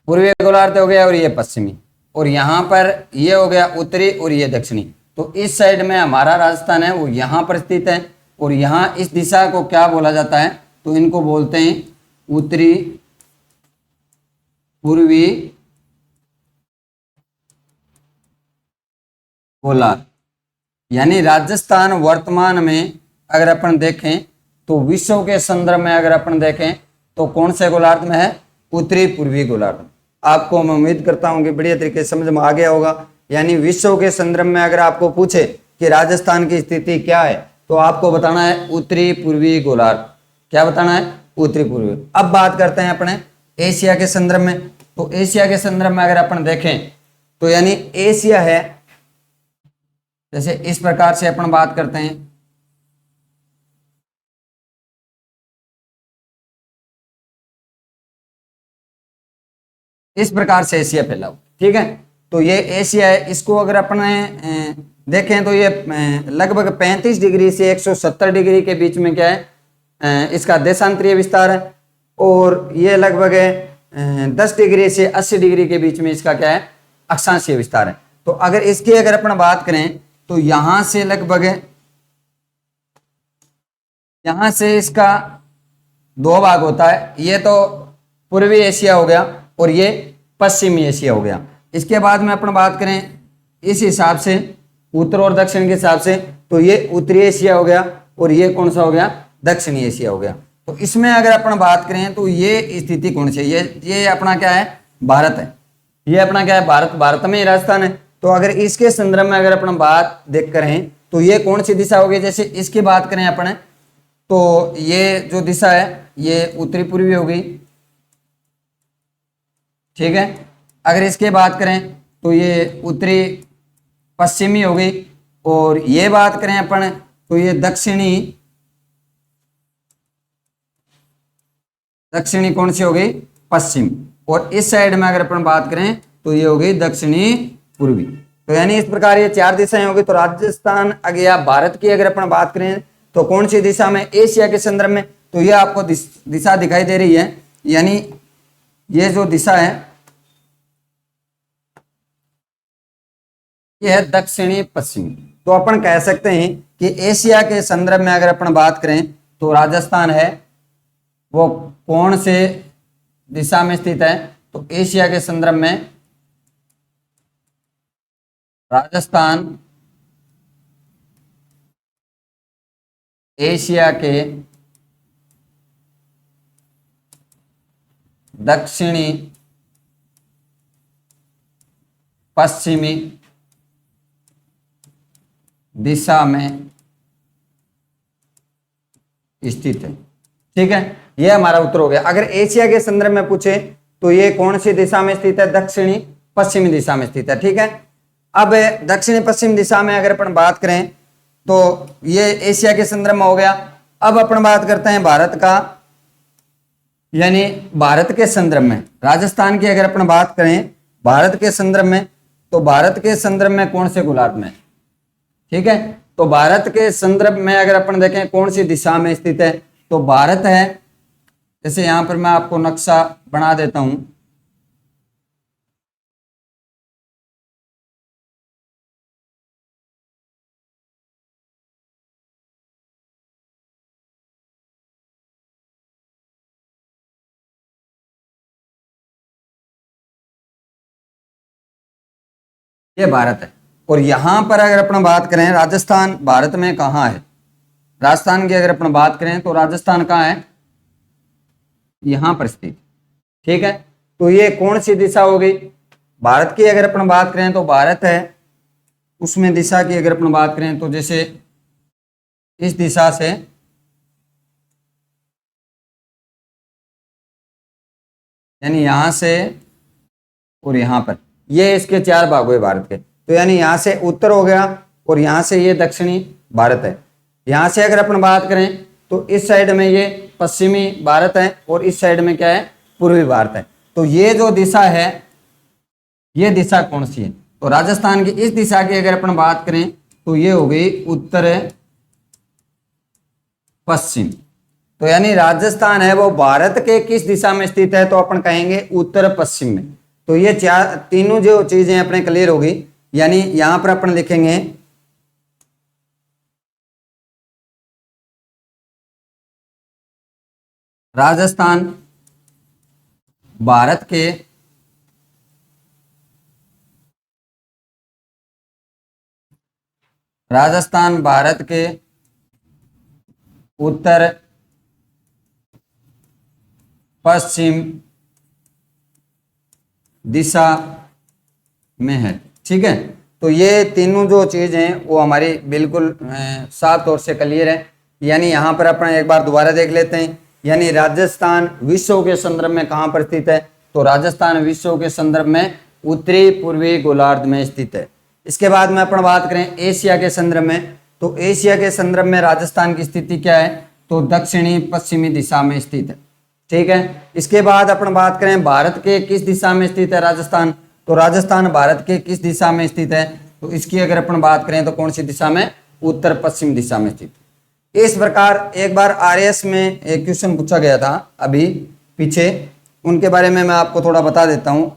पूर्वी गोलार्ध हो गया और ये पश्चिमी, और यहाँ पर ये हो गया उत्तरी और ये दक्षिणी। तो इस साइड में हमारा राजस्थान है वो यहाँ पर स्थित है, और यहाँ इस दिशा को क्या बोला जाता है, तो इनको बोलते हैं उत्तरी पूर्वी गोलार्ध। यानी राजस्थान वर्तमान में अगर अपन देखें तो विश्व के संदर्भ में अगर अपन देखें तो कौन से गोलार्ध में है, उत्तरी पूर्वी गोलार्ध में। आपको मैं उम्मीद करता हूं कि बढ़िया तरीके से समझ में आ गया होगा। यानी विश्व के संदर्भ में अगर आपको पूछे कि राजस्थान की स्थिति क्या है तो आपको बताना है उत्तरी पूर्वी गोलार्ध। क्या बताना है, उत्तरी पूर्वी। अब बात करते हैं अपने एशिया के संदर्भ में। तो एशिया के संदर्भ में अगर अपन देखें तो यानी एशिया है, जैसे इस प्रकार से अपन बात करते हैं, इस प्रकार से एशिया फैला हुआ। ठीक है, तो ये एशिया है, इसको अगर अपने देखें तो ये लगभग 35 डिग्री से 170 डिग्री के बीच में क्या है, इसका देशांतरीय विस्तार है, और ये लगभग 10 डिग्री से 80 डिग्री के बीच में इसका क्या है, अक्षांशीय विस्तार है। तो अगर इसकी अगर अपन बात करें तो यहां से लगभग यहां से इसका 2 भाग होता है, ये तो पूर्वी एशिया हो गया और ये पश्चिमी एशिया हो गया। इसके बाद में अपन बात करें इस हिसाब से उत्तर और दक्षिण के हिसाब से तो ये उत्तरी एशिया हो गया और ये कौन सा हो गया, दक्षिणी एशिया हो गया। तो इसमें अगर अपन बात करें तो ये स्थिति कौन सी है, ये अपना क्या है, भारत है। ये अपना क्या है, भारत में ही राजस्थान है। तो अगर इसके संदर्भ में अगर अपन बात देख करें तो ये कौन सी दिशा होगी, जैसे इसकी बात करें अपन तो ये जो दिशा है ये उत्तरी पूर्वी होगी, ठीक है। अगर इसके बात करें तो ये उत्तरी पश्चिमी होगी, और ये बात करें अपन तो ये दक्षिणी दक्षिणी कौन सी होगी, पश्चिम। और इस साइड में अगर अपन बात करें तो ये होगी दक्षिणी पूर्वी। तो यानी इस प्रकार ये चार दिशाएं होगी। तो राजस्थान आ गया। भारत की अगर अपन बात करें तो कौन सी दिशा में, एशिया के संदर्भ में, तो ये आपको दिशा दिखाई दे रही है, यानी ये जो दिशा है ये है दक्षिणी पश्चिमी। तो अपन कह सकते हैं कि एशिया के संदर्भ में अगर अपन बात करें तो राजस्थान है वो कौन से दिशा में स्थित है, तो एशिया के संदर्भ में राजस्थान एशिया के दक्षिणी पश्चिमी दिशा में स्थित है, ठीक है। यह हमारा उत्तर हो गया। अगर एशिया के संदर्भ में पूछे तो ये कौन सी दिशा में स्थित है, दक्षिणी पश्चिमी दिशा में स्थित है, ठीक है। अब दक्षिणी पश्चिम दिशा में अगर अपन बात करें तो ये एशिया के संदर्भ में हो गया। अब अपन बात करते हैं भारत का, यानी भारत के संदर्भ में राजस्थान की अगर अपन बात करें भारत के संदर्भ में, तो भारत के संदर्भ में कौन से गोलार्ध में, ठीक है। तो भारत के संदर्भ में अगर अपन देखें कौन सी दिशा में स्थित है, तो भारत है, जैसे यहां पर मैं आपको नक्शा बना देता हूं, ये भारत है। और यहां पर अगर अपन बात करें राजस्थान भारत में कहां है, राजस्थान की अगर अपन बात करें तो राजस्थान कहां है, यहां पर स्थित, ठीक है। तो ये कौन सी दिशा हो गई, भारत की अगर अपन बात करें तो भारत है, उसमें दिशा की अगर अपन बात करें तो जैसे इस दिशा से यानी यहां से और यहां पर, ये इसके चार भाग हुए भारत के। तो यानी यहां से उत्तर हो गया और यहां से ये दक्षिणी भारत है। यहां से अगर अपन बात करें तो इस साइड में ये पश्चिमी भारत है और इस साइड में क्या है, पूर्वी भारत है। तो ये जो दिशा है ये दिशा कौन सी है, तो राजस्थान की इस दिशा की अगर अपन बात करें तो ये हो गई उत्तर पश्चिम। तो यानी राजस्थान है वो भारत के किस दिशा में स्थित है, तो अपन कहेंगे उत्तर पश्चिम में। तो ये चार तीनों जो चीजें अपने क्लियर होगी, यानी यहां पर अपन लिखेंगे राजस्थान भारत के उत्तर पश्चिम दिशा में है, ठीक है। तो ये तीनों जो चीज हैं वो हमारी बिल्कुल साफ तौर से क्लियर है। यानी यहाँ पर अपन एक बार दोबारा देख लेते हैं, यानी राजस्थान विश्व के संदर्भ में कहाँ पर स्थित है, तो राजस्थान विश्व के संदर्भ में उत्तरी पूर्वी गोलार्ध में स्थित है। इसके बाद में अपन बात करें एशिया के संदर्भ में, तो एशिया के संदर्भ में राजस्थान की स्थिति क्या है, तो दक्षिणी पश्चिमी दिशा में स्थित है, ठीक है। इसके बाद अपन बात करें भारत के किस दिशा में स्थित है राजस्थान, तो राजस्थान भारत के किस दिशा में स्थित है, तो इसकी अगर अपन बात करें तो कौन सी दिशा में, उत्तर पश्चिम दिशा में स्थित। इस प्रकार एक बार आरएएस में एक क्वेश्चन पूछा गया था अभी पीछे, उनके बारे में मैं आपको थोड़ा बता देता हूं।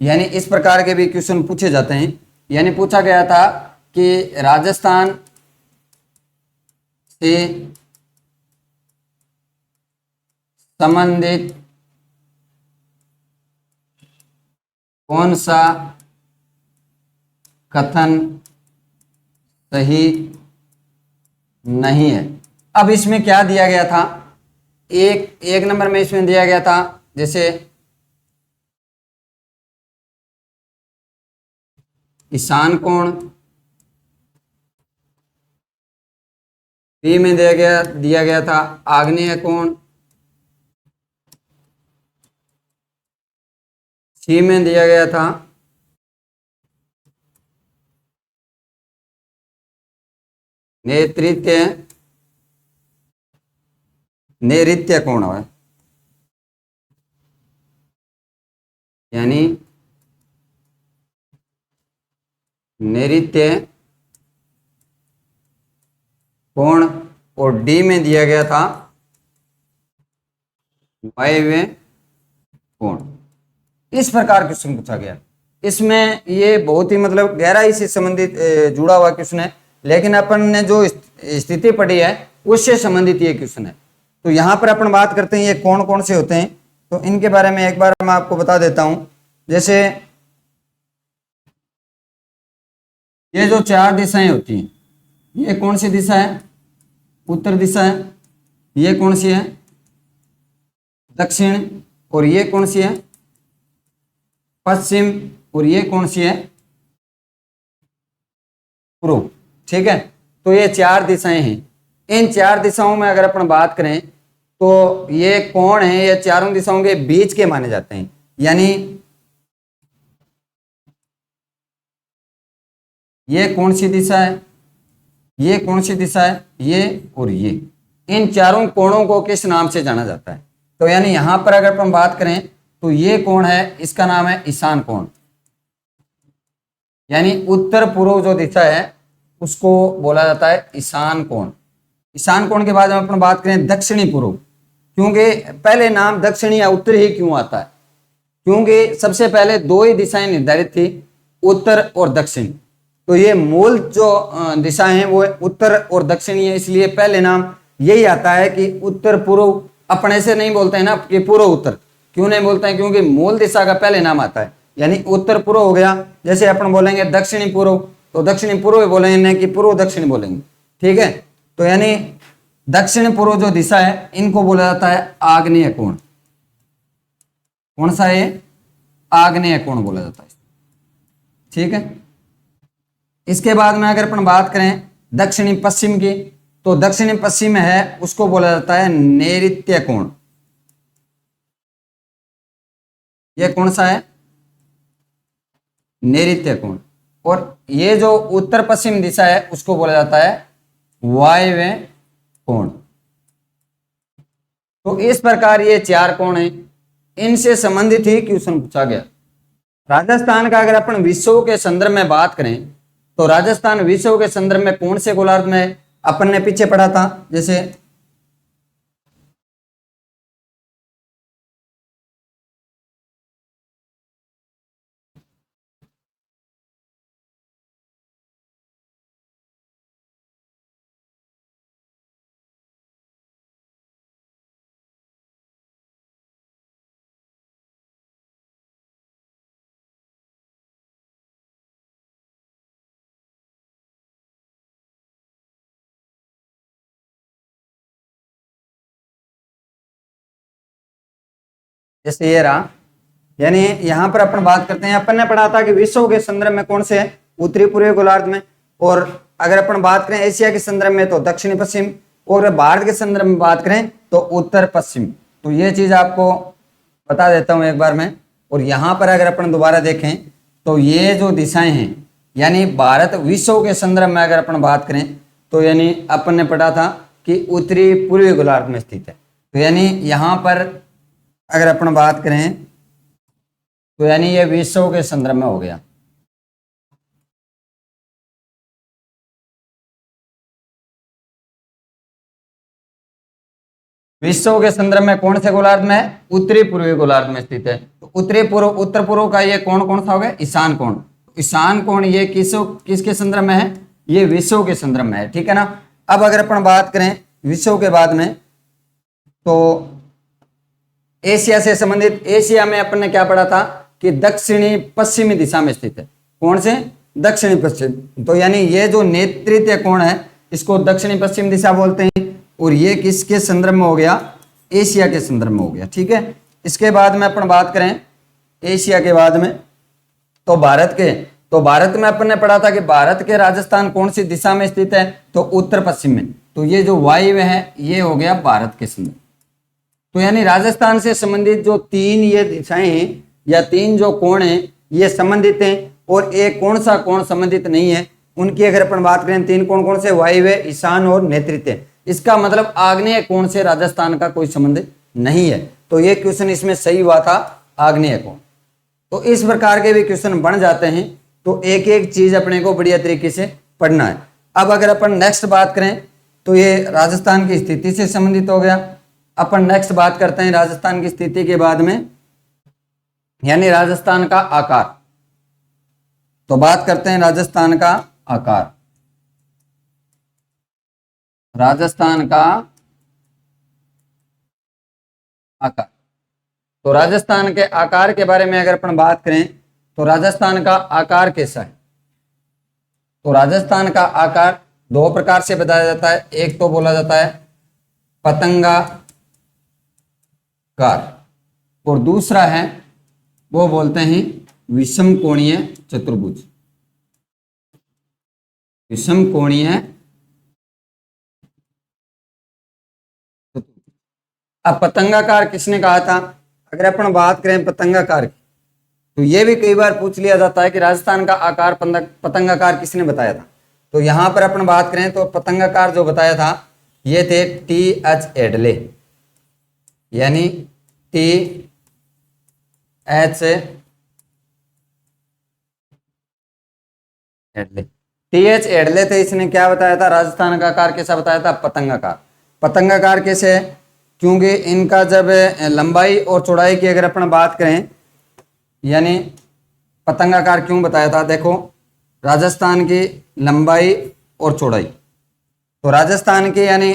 यानी इस प्रकार के भी क्वेश्चन पूछे जाते हैं। यानी पूछा गया था कि राजस्थान से संबंधित कौन सा कथन सही नहीं है। अब इसमें क्या दिया गया था, एक नंबर में इसमें दिया गया था जैसे ईशान कोण, बी में दिया गया था आग्नेय कोण, सी में दिया गया था नैऋत्य कोण है, यानी नैऋत्य कोण, और डी में दिया गया था वायव्य कोण। इस प्रकार क्वेश्चन पूछा गया। इसमें ये बहुत ही मतलब गहराई से संबंधित जुड़ा हुआ क्वेश्चन है, लेकिन अपन ने जो स्थिति पढ़ी है उससे संबंधित ये क्वेश्चन है। तो यहाँ पर अपन बात करते हैं ये कौन कौन से होते हैं, तो इनके बारे में एक बार मैं आपको बता देता हूं। जैसे ये जो चार दिशाएं होती हैं, ये कौन सी दिशा है? उत्तर दिशा है। ये कौन सी है? दक्षिण। और ये कौन सी है? पश्चिम। और ये कौन सी है? पूर्व। ठीक है, तो ये चार दिशाएं हैं। इन चार दिशाओं में अगर अपन बात करें तो ये कोण है, ये चारों दिशाओं के बीच के माने जाते हैं। यानी ये कौन सी दिशा है, ये कौन सी दिशा है, ये और ये, इन चारों कोणों को किस नाम से जाना जाता है? तो यानी यहां पर अगर अपन बात करें तो ये कोण है, इसका नाम है ईशान कोण। यानी उत्तर पूर्व जो दिशा है उसको बोला जाता है ईशान कोण। ईशान कोण के बाद में अपन बात करें दक्षिणी पूर्व, क्योंकि पहले नाम दक्षिणी या उत्तर ही क्यों आता है? क्योंकि सबसे पहले दो ही दिशाएं निर्धारित थी, उत्तर और दक्षिण। तो ये मूल जो दिशाएं हैं वो उत्तर और दक्षिणी है, इसलिए पहले नाम यही आता है कि उत्तर पूर्व। अपने से नहीं बोलते हैं ना कि पूर्व उत्तर, क्यों नहीं बोलते हैं? क्योंकि मूल दिशा का पहले नाम आता है, यानी उत्तर पूर्व हो गया। जैसे अपन बोलेंगे दक्षिणी पूर्व, तो दक्षिणी पूर्व बोलेंगे, नहीं कि पूर्व दक्षिण बोलेंगे। ठीक है, तो यानी दक्षिण पूर्व जो दिशा है इनको बोला जाता है आग्नेय कोण। कौन सा है? आग्नेय कोण बोला जाता है। ठीक है, इसके बाद में अगर अपन बात करें दक्षिणी पश्चिम की, तो दक्षिणी पश्चिम है उसको बोला जाता है नैऋत्य कोण। ये कौन सा है? नैऋत्य कोण। और ये जो उत्तर पश्चिम दिशा है उसको बोला जाता है वायव्य कोण। तो इस प्रकार ये चार कोण हैं, इनसे संबंधित ही क्वेश्चन पूछा गया। राजस्थान का अगर अपन विश्व के संदर्भ में बात करें तो राजस्थान विश्व के संदर्भ में कौन से गोलार्ध में? अपन ने पीछे पढ़ा था, जैसे जैसे ये रहा, यानी यहां पर अपन बात करते हैं, अपन ने पढ़ा था कि विश्व के संदर्भ में कौन से है? उत्तरी पूर्वी गोलार्ध में। और अगर अपन बात करें एशिया के संदर्भ में तो दक्षिणी पश्चिम, और भारत के संदर्भ में बात करें तो उत्तर पश्चिम। तो ये चीज आपको बता देता हूं एक बार में। और यहां पर अगर अपन दोबारा देखें तो ये जो दिशाएं हैं, यानी भारत विश्व के संदर्भ में अगर अपन बात करें तो यानी अपन ने पढ़ा था कि उत्तरी पूर्वी गोलार्ध में स्थित है। तो यानी यहां पर अगर अपन बात करें तो यानी ये विश्व के संदर्भ में हो गया। विश्व के संदर्भ में कौन से गोलार्ध में है? उत्तरी पूर्वी गोलार्ध में स्थित है। तो उत्तरी पूर्व उत्तर पूर्व का ये कौन कौन सा हो गया? ईशान कोण। ईशान कोण ये किसके संदर्भ में है? ये विश्व के संदर्भ में है। ठीक है ना। अब अगर अपन बात करें विश्व के बाद में तो एशिया से संबंधित, एशिया में अपन ने क्या पढ़ा था कि दक्षिणी पश्चिमी दिशा में स्थित है। कौन से? दक्षिणी पश्चिम। तो यानी ये जो नैऋत्य कोण है इसको दक्षिणी पश्चिम दिशा बोलते हैं। और ये किसके संदर्भ में हो गया? एशिया के संदर्भ में हो गया। ठीक है, इसके बाद में अपन बात करें एशिया के बाद में तो भारत के, तो भारत में अपन ने पढ़ा था कि भारत के राजस्थान कौन सी दिशा में स्थित है? तो उत्तर पश्चिम में। तो ये जो वायव्य है ये हो गया भारत के संबंध। तो यानी राजस्थान से संबंधित जो तीन ये दिशाएं हैं या तीन जो कोण हैं ये संबंधित हैं, और एक कौन सा कोण संबंधित नहीं है उनकी अगर अपन बात करें, तीन कोण कौन से, वायव्य, ईशान और नैऋत्य। इसका मतलब आग्नेय कोण से राजस्थान का कोई संबंध नहीं है। तो ये क्वेश्चन इसमें सही हुआ था, आग्नेय कोण। तो इस प्रकार के भी क्वेश्चन बन जाते हैं, तो एक एक चीज अपने को बढ़िया तरीके से पढ़ना है। अब अगर अपन नेक्स्ट बात करें तो ये राजस्थान की स्थिति से संबंधित हो गया। अपन नेक्स्ट बात करते हैं राजस्थान की स्थिति के बाद में, यानी राजस्थान का आकार। तो बात करते हैं राजस्थान का आकार। राजस्थान का आकार, तो राजस्थान के आकार के बारे में अगर अपन बात करें तो राजस्थान का आकार कैसा है। तो राजस्थान का आकार दो प्रकार से बताया जाता है। एक तो बोला जाता है पतंगाकार, और दूसरा है वो बोलते हैं विषम कोणीय चतुर्भुज। विषम कोणीय, अब पतंगाकार किसने कहा था। अगर अपन बात करें पतंगाकार की, तो ये भी कई बार पूछ लिया जाता है कि राजस्थान का आकार पतंगाकार किसने बताया था। तो यहां पर अपन बात करें तो पतंगाकार जो बताया था ये थे T.H. एडले, यानी T.H. एडले। T.H. एडले थे, इसने क्या बताया था, राजस्थान का आकार कैसा बताया था, पतंगाकार। पतंगाकार कैसे है, क्योंकि इनका जब लंबाई और चौड़ाई की अगर अपन बात करें, यानी पतंगाकार क्यों बताया था, देखो राजस्थान की लंबाई और चौड़ाई, तो राजस्थान के यानी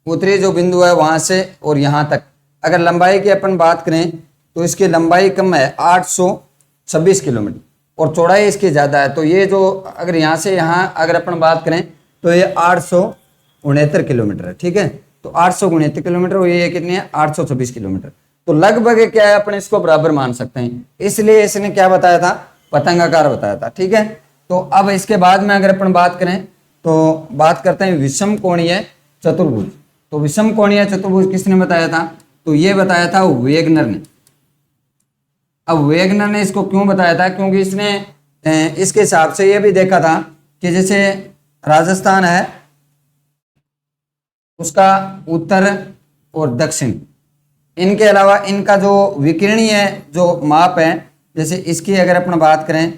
उत्तरी जो बिंदु है वहां से और यहां तक अगर लंबाई की अपन बात करें तो इसकी लंबाई कम है 826 किलोमीटर और चौड़ाई इसकी ज्यादा है। तो ये जो अगर यहाँ से यहाँ अगर अपन बात करें तो ये 869 किलोमीटर है, ठीक है। तो 869 किलोमीटर और ये कितनी है, 826 किलोमीटर। तो लगभग क्या है, अपन इसको बराबर मान सकते हैं, इसलिए इसने क्या बताया था, पतंगाकार बताया था, ठीक है। तो अब इसके बाद में अगर अपन बात करें तो बात करते हैं विषम कोणीय चतुर्भुज। तो विषम कोणीय चतुर्भुज किसने बताया था, तो ये बताया था वेगनर ने। अब वेगनर ने इसको क्यों बताया था, क्योंकि इसने इसके हिसाब से ये भी देखा था कि जैसे राजस्थान है उसका उत्तर और दक्षिण, इनके अलावा इनका जो विकिरणीय जो माप है, जैसे इसकी अगर अपन बात करें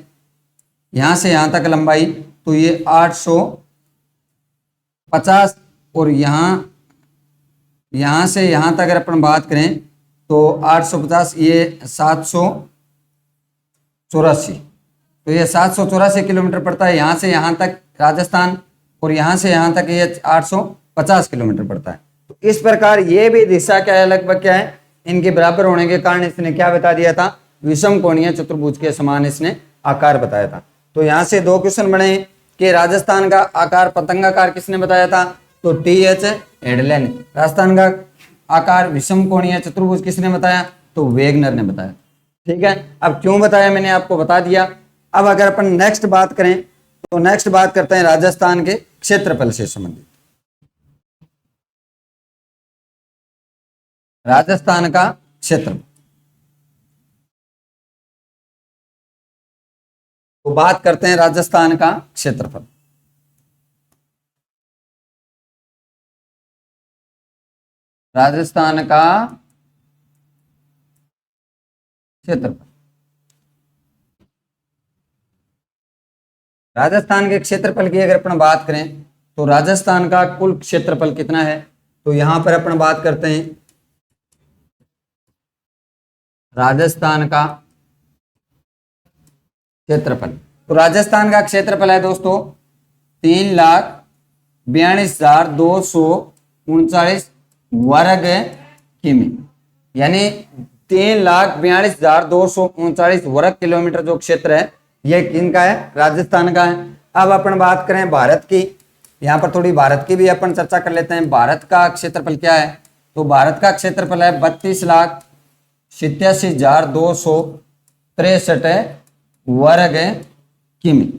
यहां से यहां तक लंबाई, तो ये 850 और यहां से यहां तक अगर अपन बात करें तो 850, ये 784, तो ये 784 किलोमीटर पड़ता है यहां से यहां तक राजस्थान, और यहां से यहां तक ये 850 किलोमीटर पड़ता है। तो इस प्रकार ये भी दिशा क्या है, लगभग क्या है, इनके बराबर होने के कारण इसने क्या बता दिया था, विषम कोणीय चतुर्भुज के समान इसने आकार बताया था। तो यहां से दो क्वेश्चन बने कि राजस्थान का आकार पतंगाकार किसने बताया था, तो T.H. एडले ने। राजस्थान का आकार विषम कोणीय चतुर्भुज किसने बताया, तो वेगनर ने बताया, ठीक है। अब क्यों बताया मैंने आपको बता दिया। अब अगर अपन नेक्स्ट बात करें तो नेक्स्ट बात करते हैं राजस्थान के क्षेत्रफल से संबंधित। राजस्थान का क्षेत्रफल, तो बात करते हैं राजस्थान का क्षेत्रफल। राजस्थान का क्षेत्रफल, राजस्थान के क्षेत्रफल की अगर अपन बात करें तो राजस्थान का कुल क्षेत्रफल कितना है, तो यहां पर अपन बात करते हैं राजस्थान का क्षेत्रफल। तो राजस्थान का क्षेत्रफल है दोस्तों 3,42,239 वर्ग किमी, यानी 3,42,239 वर्ग किलोमीटर जो क्षेत्र है ये किनका है, राजस्थान का है। अब अपन बात करें भारत की, यहाँ पर थोड़ी भारत की भी अपन चर्चा कर लेते हैं। भारत का क्षेत्रफल क्या है, तो भारत का क्षेत्रफल है 32,87,263 वर्ग किमी।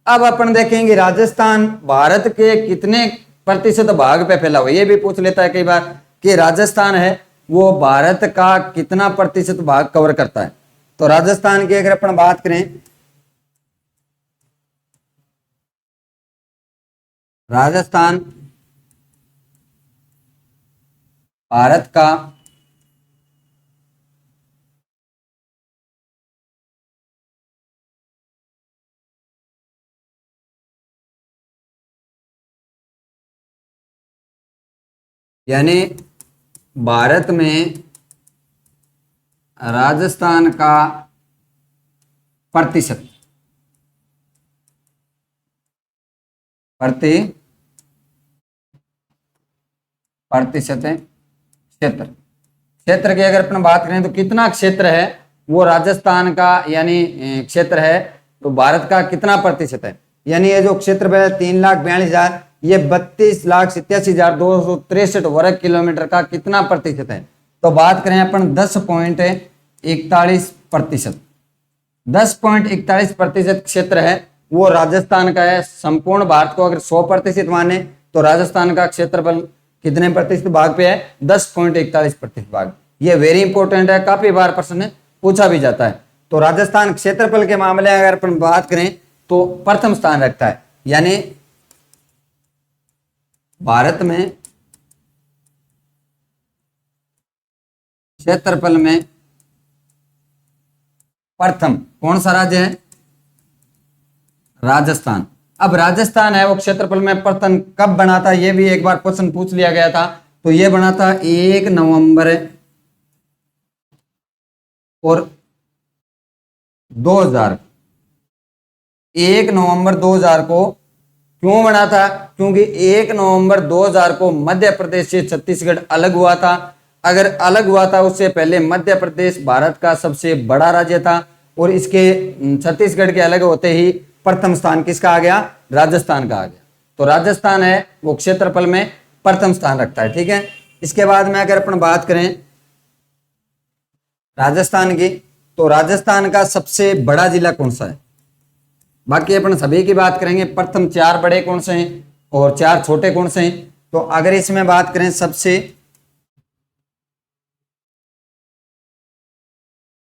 अब अपन देखेंगे राजस्थान भारत के कितने प्रतिशत भाग पे फैला हुआ है। ये भी पूछ लेता है कई बार कि राजस्थान है वो भारत का कितना प्रतिशत भाग कवर करता है। तो राजस्थान की अगर अपन बात करें, राजस्थान भारत का यानी भारत में राजस्थान का प्रतिशत प्रतिशत है क्षेत्र। क्षेत्र की अगर अपन बात करें तो कितना क्षेत्र है वो राजस्थान का यानी क्षेत्र है, तो भारत का कितना प्रतिशत है, यानी ये जो क्षेत्र है 3,42,000, ये 32,87,263 वर्ग किलोमीटर का कितना प्रतिशत है। तो बात करें अपन 10.41%, 10.41% क्षेत्र है वो राजस्थान का है। संपूर्ण भारत को अगर 100% माने तो राजस्थान का क्षेत्रफल कितने प्रतिशत भाग पे है, 10.41% भाग। ये वेरी इंपॉर्टेंट है, काफी बार प्रश्न पूछा भी जाता है। तो राजस्थान क्षेत्रफल के मामले में अगर अपन बात करें तो प्रथम स्थान रखता है, यानी भारत में क्षेत्रफल में प्रथम कौन सा राज्य है, राजस्थान। अब राजस्थान है वो क्षेत्रफल में प्रथम कब बना था, ये भी एक बार क्वेश्चन पूछ लिया गया था। तो ये बना था 1 नवंबर और 2000, 1 नवंबर 2000 को क्यों बना था, क्योंकि 1 नवंबर 2000 को मध्य प्रदेश से छत्तीसगढ़ अलग हुआ था। अगर अलग हुआ था उससे पहले मध्य प्रदेश भारत का सबसे बड़ा राज्य था और इसके छत्तीसगढ़ के अलग होते ही प्रथम स्थान किसका आ गया, राजस्थान का आ गया। तो राजस्थान है वो क्षेत्रफल में प्रथम स्थान रखता है, ठीक है। इसके बाद में अगर अपन बात करें राजस्थान की, तो राजस्थान का सबसे बड़ा जिला कौन सा है। बाकी अपन सभी की बात करेंगे, प्रथम 4 बड़े कौन से हैं और 4 छोटे कौन से हैं। तो अगर इसमें बात करें सबसे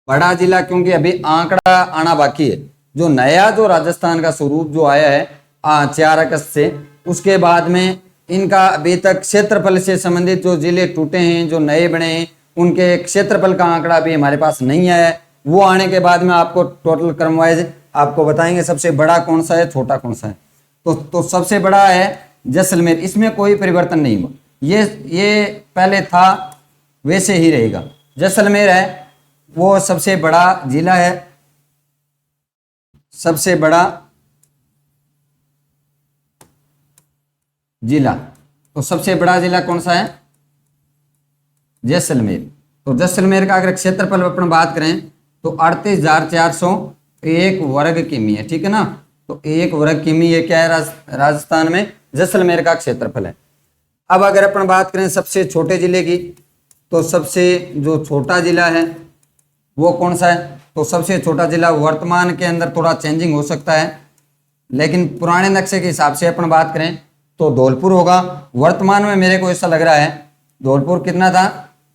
बड़ा जिला, क्योंकि अभी आंकड़ा आना बाकी है, जो नया जो राजस्थान का स्वरूप जो आया है 4 अगस्त से, उसके बाद में इनका अभी तक क्षेत्रफल से संबंधित जो जिले टूटे हैं जो नए बने हैं उनके क्षेत्रफल का आंकड़ा अभी हमारे पास नहीं आया है। वो आने के बाद में आपको टोटल क्रम वाइज आपको बताएंगे सबसे बड़ा कौन सा है छोटा कौन सा है। तो सबसे बड़ा है जैसलमेर, इसमें कोई परिवर्तन नहीं हुआ, ये पहले था वैसे ही रहेगा। जैसलमेर है वो सबसे बड़ा जिला है, सबसे बड़ा जिला। तो सबसे बड़ा जिला कौन सा है, जैसलमेर। तो जैसलमेर का अगर क्षेत्रफल अपन बात करें तो 38,401 वर्ग किमी है, ठीक है ना। तो 1 वर्ग किमी ये क्या है, राजस्थान में जैसलमेर का क्षेत्रफल है। अब अगर अपन बात करें सबसे छोटे जिले की, तो सबसे जो छोटा जिला है वो कौन सा है। तो सबसे छोटा जिला वर्तमान के अंदर थोड़ा चेंजिंग हो सकता है, लेकिन पुराने नक्शे के हिसाब से अपन बात करें तो धौलपुर होगा। वर्तमान में मेरे को ऐसा लग रहा है धौलपुर कितना था,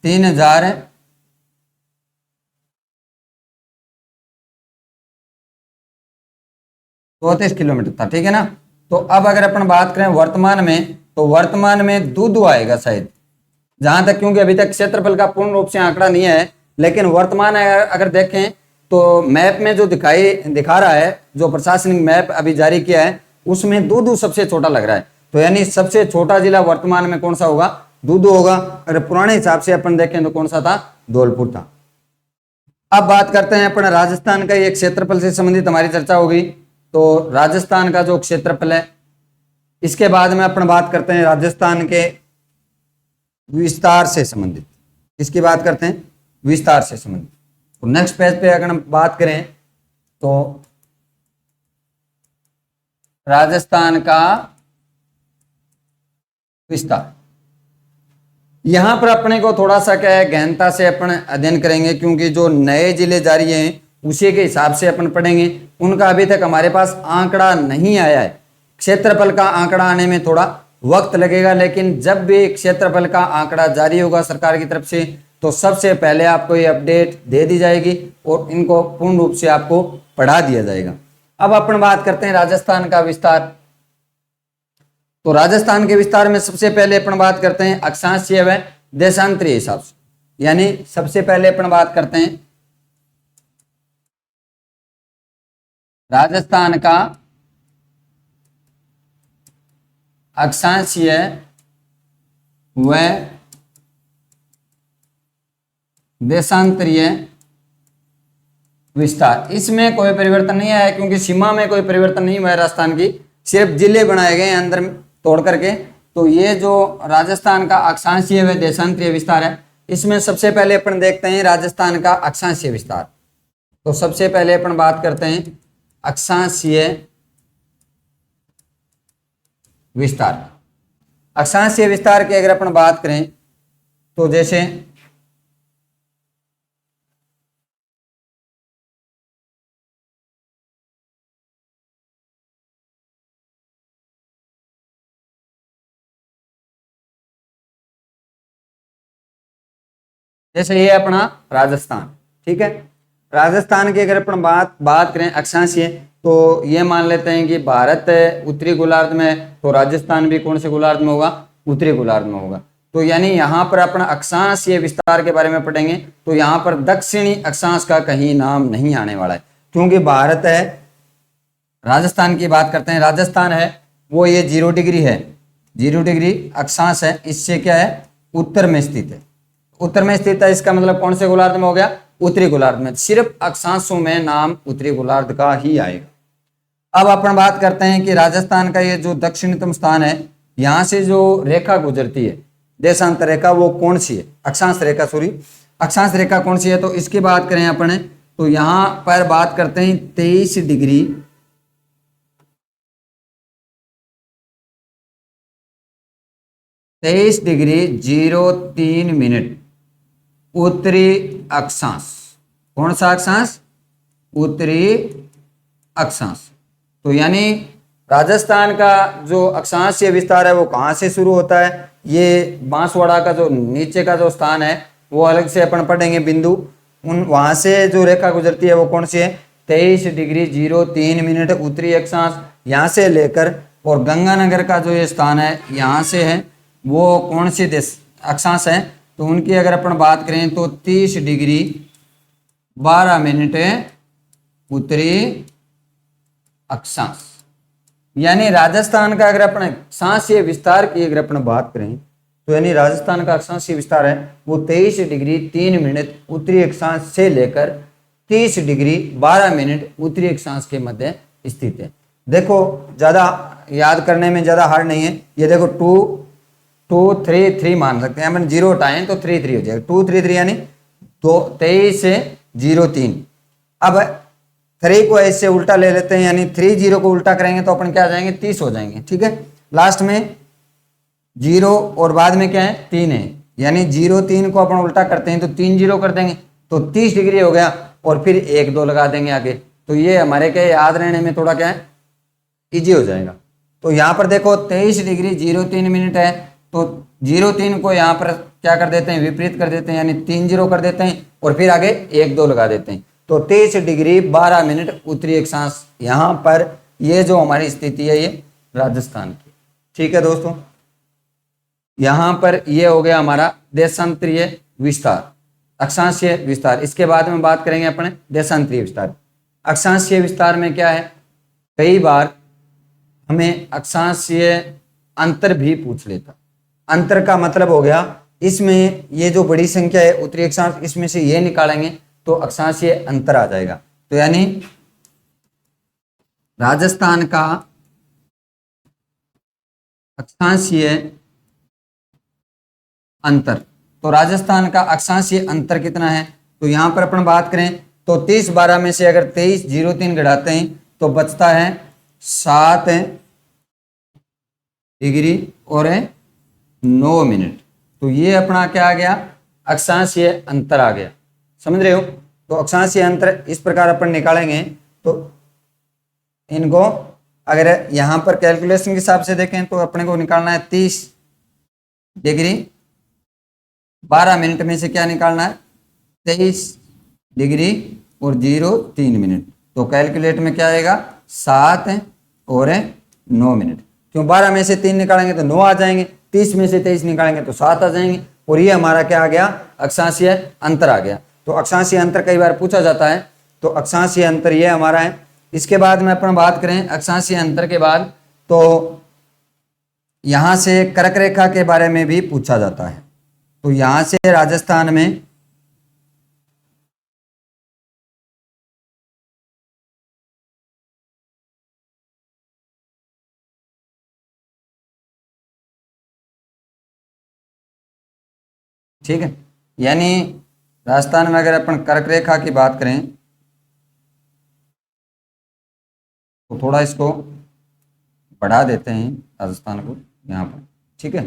3,034 किलोमीटर था, ठीक है ना। तो अब अगर अपन बात करें वर्तमान में, तो वर्तमान में दूदू आएगा शायद, जहां तक, क्योंकि अभी तक क्षेत्रफल का पूर्ण रूप से आंकड़ा नहीं है, लेकिन वर्तमान अगर देखें तो मैप में जो दिखा रहा है, जो प्रशासनिक मैप अभी जारी किया है उसमें दूदू सबसे छोटा लग रहा है। तो यानी सबसे छोटा जिला वर्तमान में कौन सा होगा, दूदू होगा। अगर पुराने हिसाब से अपन देखें तो कौन सा था, धौलपुर था। अब बात करते हैं अपन राजस्थान का, ये क्षेत्रफल से संबंधित हमारी चर्चा होगी। तो राजस्थान का जो क्षेत्रफल है, इसके बाद में अपन बात करते हैं राजस्थान के विस्तार से संबंधित, इसकी बात करते हैं विस्तार से संबंधित। तो नेक्स्ट पेज पे अगर हम बात करें तो राजस्थान का विस्तार, यहां पर अपने को थोड़ा सा क्या है गहनता से अपन अध्ययन करेंगे, क्योंकि जो नए जिले जारी हैं उसी के हिसाब से अपन पढ़ेंगे। उनका अभी तक हमारे पास आंकड़ा नहीं आया है, क्षेत्रफल का आंकड़ा आने में थोड़ा वक्त लगेगा, लेकिन जब भी क्षेत्रफल का आंकड़ा जारी होगा सरकार की तरफ से तो सबसे पहले आपको ये अपडेट दे दी जाएगी और इनको पूर्ण रूप से आपको पढ़ा दिया जाएगा। अब अपन बात करते हैं राजस्थान का विस्तार। तो राजस्थान के विस्तार में सबसे पहले अपन बात करते हैं अक्षांशीय व देशांतरीय हिसाब से, यानी सबसे पहले अपन बात करते हैं राजस्थान का अक्षांशीय व देशांतरीय विस्तार। इसमें कोई परिवर्तन नहीं आया क्योंकि सीमा में कोई परिवर्तन नहीं हुआ है राजस्थान की, सिर्फ जिले बनाए गए हैं अंदर तोड़ करके। तो ये जो राजस्थान का अक्षांशीय व देशांतरीय विस्तार है, इसमें सबसे पहले अपन देखते हैं राजस्थान का अक्षांशीय विस्तार। तो सबसे पहले अपन बात करते हैं अक्षांशीय विस्तार। अक्षांशीय विस्तार की अगर अपन बात करें तो जैसे ये अपना राजस्थान, ठीक है। राजस्थान की अगर अपन बात करें अक्षांशीय, तो ये मान लेते हैं कि भारत उत्तरी गोलार्ध में, तो राजस्थान भी कौन से गोलार्ध में होगा? उत्तरी गोलार्ध में होगा। तो यानी यहाँ पर अपना अक्षांशीय विस्तार के बारे में पढ़ेंगे तो यहाँ पर दक्षिणी अक्षांश का कहीं नाम नहीं आने वाला है, क्योंकि भारत है, राजस्थान की बात करते हैं, राजस्थान है वो ये 0 डिग्री है, 0 डिग्री अक्षांश है, इससे क्या है? उत्तर में स्थित है। उत्तर में स्थित है, इसका मतलब कौन से गोलार्ध में हो गया? उत्तरी गोलार्ध में। सिर्फ अक्षांशों में नाम उत्तरी गोलार्ध का ही आएगा। अब अपन बात करते हैं कि राजस्थान का ये जो दक्षिणतम स्थान है, यहां से जो रेखा गुजरती है देशांतर रेखा, वो कौन सी है? अक्षांश रेखा, सॉरी, अक्षांश रेखा कौन सी है? तो इसकी बात करें अपन तो यहां पर बात करते हैं 23 डिग्री 03 उत्तरी अक्षांश। कौन सा अक्षांश? उत्तरी अक्षांश। तो यानी राजस्थान का जो अक्षांशीय विस्तार है वो कहाँ से शुरू होता है? ये बांसवाड़ा का जो नीचे का जो स्थान है वो अलग से अपन पढ़ेंगे बिंदु, उन वहां से जो रेखा गुजरती है वो कौन सी है? 23 डिग्री 03 उत्तरी अक्षांश। यहाँ से लेकर और गंगानगर का जो ये स्थान है यहाँ से है, वो कौन सी देश अक्षांश है? तो उनकी अगर अपन बात करें तो 30 डिग्री 12 उत्तरी अक्षांश। यानी राजस्थान का अगर अपन अक्षांशीय विस्तार की अगर अपन बात करें तो यानी राजस्थान का अक्षांशीय विस्तार है वो 23 डिग्री 3 उत्तरी अक्षांश से लेकर 30 डिग्री 12 उत्तरी अक्षांश के मध्य स्थित है। देखो ज्यादा याद करने में ज्यादा हार्ड नहीं है। ये देखो 2-3 मान सकते हैं अपन, 0 हटाएं तो 3 हो जाएगा, 2-3 यानी 23-03। अब 3 को ऐसे उल्टा ले लेते हैं, यानी 30 को उल्टा करेंगे तो अपन क्या आ जाएंगे? 30 हो जाएंगे, ठीक है। लास्ट में 0 और बाद में क्या है? 3 है, यानी 0-3 को अपन उल्टा करते हैं तो 3 0 कर देंगे तो 30 डिग्री हो गया, और फिर 1-2 लगा देंगे आगे। तो ये हमारे क्या याद रहने में थोड़ा क्या है? इजी हो जाएगा। तो यहाँ पर देखो 23 डिग्री 03 है, तो 03 को यहाँ पर क्या कर देते हैं? विपरीत कर देते हैं, यानी 3 0 कर देते हैं और फिर आगे 1-2 लगा देते हैं। तो 23 डिग्री 12 उत्तरी अक्षांश, यहाँ पर ये जो हमारी स्थिति है ये राजस्थान की, ठीक है दोस्तों। यहाँ पर ये हो गया हमारा देशांतरीय विस्तार, अक्षांशीय विस्तार। इसके बाद में बात करेंगे अपने देशांतरीय विस्तार। अक्षांशीय विस्तार में क्या है? कई बार हमें अक्षांशीय अंतर भी पूछ लेता। अंतर का मतलब हो गया, इसमें ये जो बड़ी संख्या है उत्तरी अक्षांश, इसमें से ये निकालेंगे तो अक्षांशीय अंतर आ जाएगा। तो यानी राजस्थान का अक्षांशीय अंतर, तो राजस्थान का अक्षांशीय अंतर कितना है? तो यहां पर अपन बात करें तो 30-12 में से अगर 23-03 घटाते हैं तो बचता है 7 डिग्री और 9। तो ये अपना क्या आ गया? अक्षांशीय अंतर आ गया, समझ रहे हो? तो अक्षांशीय अंतर इस प्रकार अपन निकालेंगे तो इनको अगर यहाँ पर कैलकुलेशन के हिसाब से देखें तो अपने को निकालना है 30 डिग्री, 12 मिनट में से क्या निकालना है 23 डिग्री और 03 मिनट। तो कैलकुलेट में क्या आएगा 7 और 9 मिनट। क्यों 12 में से 3 निकालेंगे तो 9 आ जाएंगे, 30 में से 23 निकालेंगे तो 7 आ जाएंगे, और ये हमारा क्या आ गया अक्षांशीय अंतर आ गया। तो अक्षांशीय अंतर कई बार पूछा जाता है, तो अक्षांशीय अंतर ये हमारा है। इसके बाद में अपन बात करें अक्षांशीय अंतर के बाद, तो यहां से कर्क रेखा के बारे में भी पूछा जाता है। तो यहां से राजस्थान में ठीक है, यानी राजस्थान में अगर अपन कर्क रेखा की बात करें तो थोड़ा इसको बढ़ा देते हैं राजस्थान को यहाँ पर, ठीक है।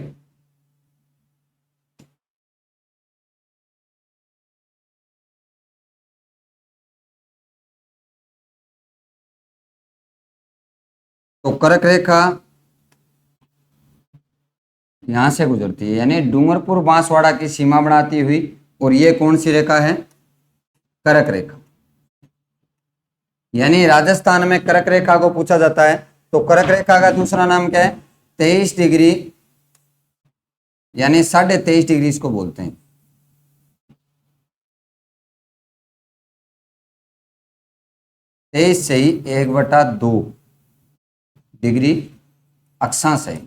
तो कर्क रेखा यहां से गुजरती है, यानी डूंगरपुर बांसवाड़ा की सीमा बनाती हुई, और ये कौन सी रेखा है कर्क रेखा। यानी राजस्थान में कर्क रेखा को पूछा जाता है। तो कर्क रेखा का दूसरा नाम क्या है 23 डिग्री, यानी 23.5 डिग्री इसको बोलते हैं। तेईस से ही 1/2 डिग्री अक्षांश है,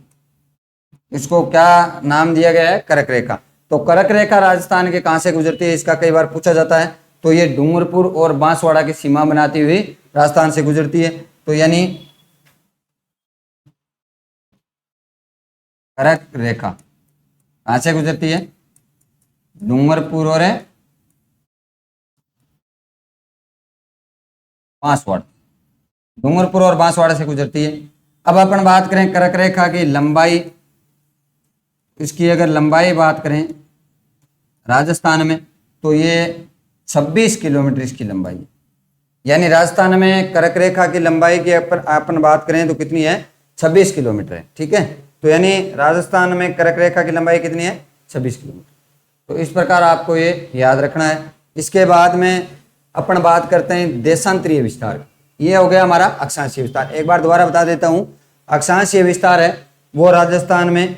इसको क्या नाम दिया गया है कर्क रेखा। तो कर्क रेखा राजस्थान के कहां से गुजरती है इसका कई बार पूछा जाता है। तो ये डूंगरपुर और बांसवाड़ा की सीमा बनाती हुई राजस्थान से गुजरती है। तो यानी कर्क रेखा कहां से गुजरती है डूंगरपुर और बांसवाड़ा, डूंगरपुर और बांसवाड़ा से गुजरती है। अब अपन बात करें कर्क रेखा की लंबाई, इसकी अगर लंबाई बात करें राजस्थान में तो ये 26 किलोमीटर इसकी लंबाई है। यानी राजस्थान में कर्क रेखा की लंबाई की अपन बात करें तो कितनी है 26 किलोमीटर है, ठीक है। तो यानी राजस्थान में कर्क रेखा की लंबाई कितनी है 26 किलोमीटर। तो इस प्रकार आपको ये याद रखना है। इसके बाद में अपन बात करते हैं देशांतरीय विस्तार। ये हो गया हमारा अक्षांशीय विस्तार। एक बार दोबारा बता देता हूं, अक्षांशीय विस्तार है वो राजस्थान में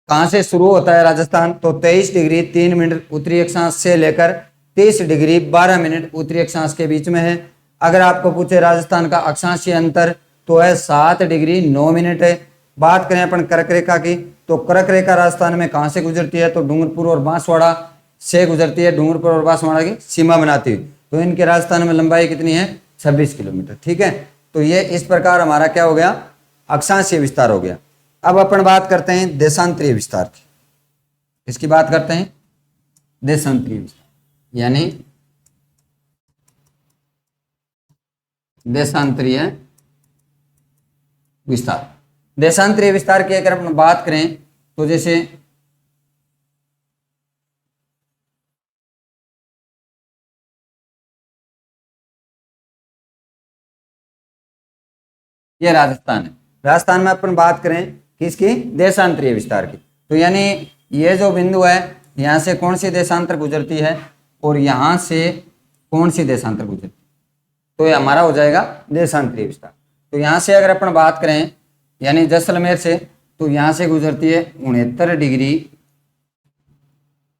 कहां से शुरू होता है राजस्थान, तो 23 डिग्री 3 मिनट उत्तरी अक्षांश से लेकर 30 डिग्री 12 मिनट उत्तरी अक्षांश के बीच में है। अगर आपको पूछे राजस्थान का अक्षांशीय अंतर तो है 7 डिग्री 9 मिनट है। बात करें अपन कर्क रेखा की, तो कर्क रेखा राजस्थान में कहां से गुजरती है, तो डूंगरपुर और बांसवाड़ा से गुजरती है, डूंगरपुर और बांसवाड़ा की सीमा बनाती हुई। तो इनके राजस्थान में लंबाई कितनी है 26 किलोमीटर, ठीक है। तो ये इस प्रकार हमारा क्या हो गया अक्षांशीय विस्तार हो गया। अब अपन बात करते हैं देशांतरीय विस्तार की। इसकी बात करते हैं देशांतरीय विस्तार, यानी देशांतरीय विस्तार। देशांतरीय विस्तार की अगर अपन बात करें तो जैसे ये राजस्थान है, राजस्थान में अपन बात करें किसकी देशांतरीय विस्तार की, तो यानी ये जो बिंदु है यहाँ से कौन सी देशांतर गुजरती है और यहाँ से कौन सी देशांतर गुजरती है, तो ये हमारा हो जाएगा देशांतरीय विस्तार। तो यहाँ से अगर अपन बात करें यानी जैसलमेर से, तो यहाँ से गुजरती है 69 डिग्री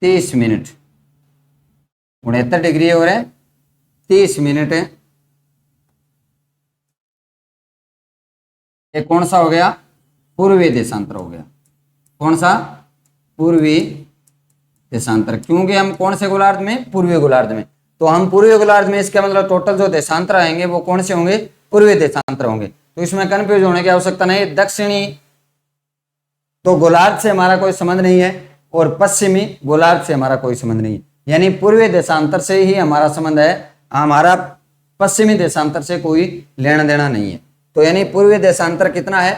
30 मिनट, 69 डिग्री और 30 मिनट। ये कौन सा हो गया पूर्वी देशांतर हो गया, कौन सा पूर्वी देशांतर, क्योंकि हम कौन से गोलार्ध में पूर्वी गोलार्ध में, तो हम पूर्वी गोलार्ध में, इसका मतलब टोटल जो देशांतर आएंगे वो कौन से होंगे पूर्वी देशांतर होंगे। तो इसमें कंफ्यूज होने की आवश्यकता नहीं। दक्षिणी तो गोलार्ध से हमारा कोई संबंध नहीं है और पश्चिमी गोलार्ध से हमारा कोई संबंध नहीं है, यानी पूर्वी देशांतर से ही हमारा संबंध है, हमारा पश्चिमी देशांतर से कोई लेना देना नहीं है। तो यानी पूर्वी देशांतर कितना है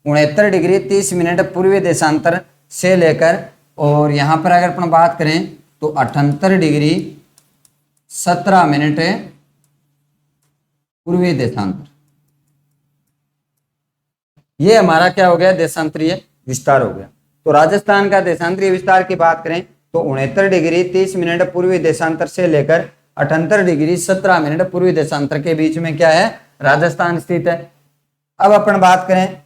69 डिग्री 30 मिनट पूर्वी देशांतर से लेकर, और यहाँ पर अगर अपन बात करें तो 78 डिग्री 17 मिनट पूर्वी देशांतर, ये हमारा क्या हो गया, देशांतरीय विस्तार हो गया। तो राजस्थान का देशांतरीय विस्तार की बात करें तो 69 डिग्री 30 मिनट पूर्वी देशांतर से लेकर 78 डिग्री 17 मिनट पूर्वी देशांतर के बीच में क्या है, राजस्थान स्थित है। अब अपन बात करें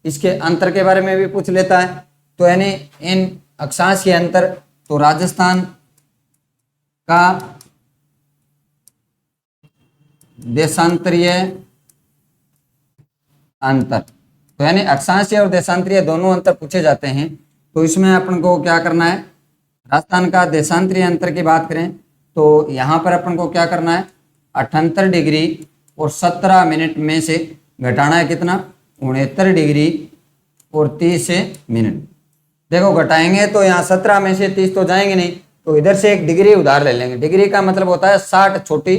इसके अंतर के बारे में भी पूछ लेता है, तो यानी इन अक्षांशीय अंतर, तो राजस्थान का देशांतरीय अंतर, तो यानी अक्षांशीय और देशांतरीय दोनों अंतर पूछे जाते हैं। तो इसमें अपन को क्या करना है, राजस्थान का देशांतरीय अंतर की बात करें तो यहाँ पर अपन को क्या करना है, 78 डिग्री और 17 मिनट में से घटाना है कितना, 69 डिग्री और 30 मिनट। देखो घटाएंगे तो यहाँ 17 में से 30 तो जाएंगे नहीं, तो इधर से 1 डिग्री उधार ले लेंगे। डिग्री का मतलब होता है 60 छोटी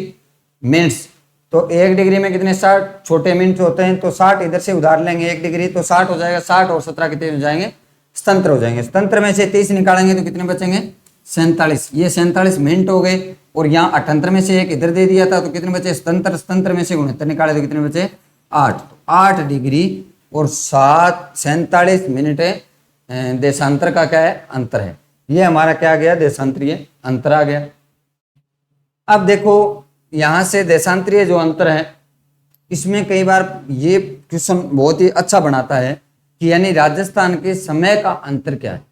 मिनट्स, तो 1 डिग्री में कितने 60 छोटे मिनट होते हैं, तो 60 इधर से उधार लेंगे 1 डिग्री, तो 60 हो जाएगा। 60 और 17 कितने हो जाएंगे, स्वतंत्र हो जाएंगे। स्वतंत्र में से 30 निकालेंगे तो कितने बचेंगे, 47। ये 47 मिनट हो गए। और यहाँ 78 में से 1 इधर दे दिया था, तो कितने बचे स्वतंत्र, स्वतंत्र में से 69 निकाले तो कितने बचे 8। तो 8 डिग्री और 47 मिनट देशांतर का क्या है, अंतर है। ये हमारा क्या आ गया, देशांतरीय अंतर आ गया। अब देखो यहां से देशांतरीय जो अंतर है, इसमें कई बार ये क्वेश्चन बहुत ही अच्छा बनाता है कि यानी राजस्थान के समय का अंतर क्या है।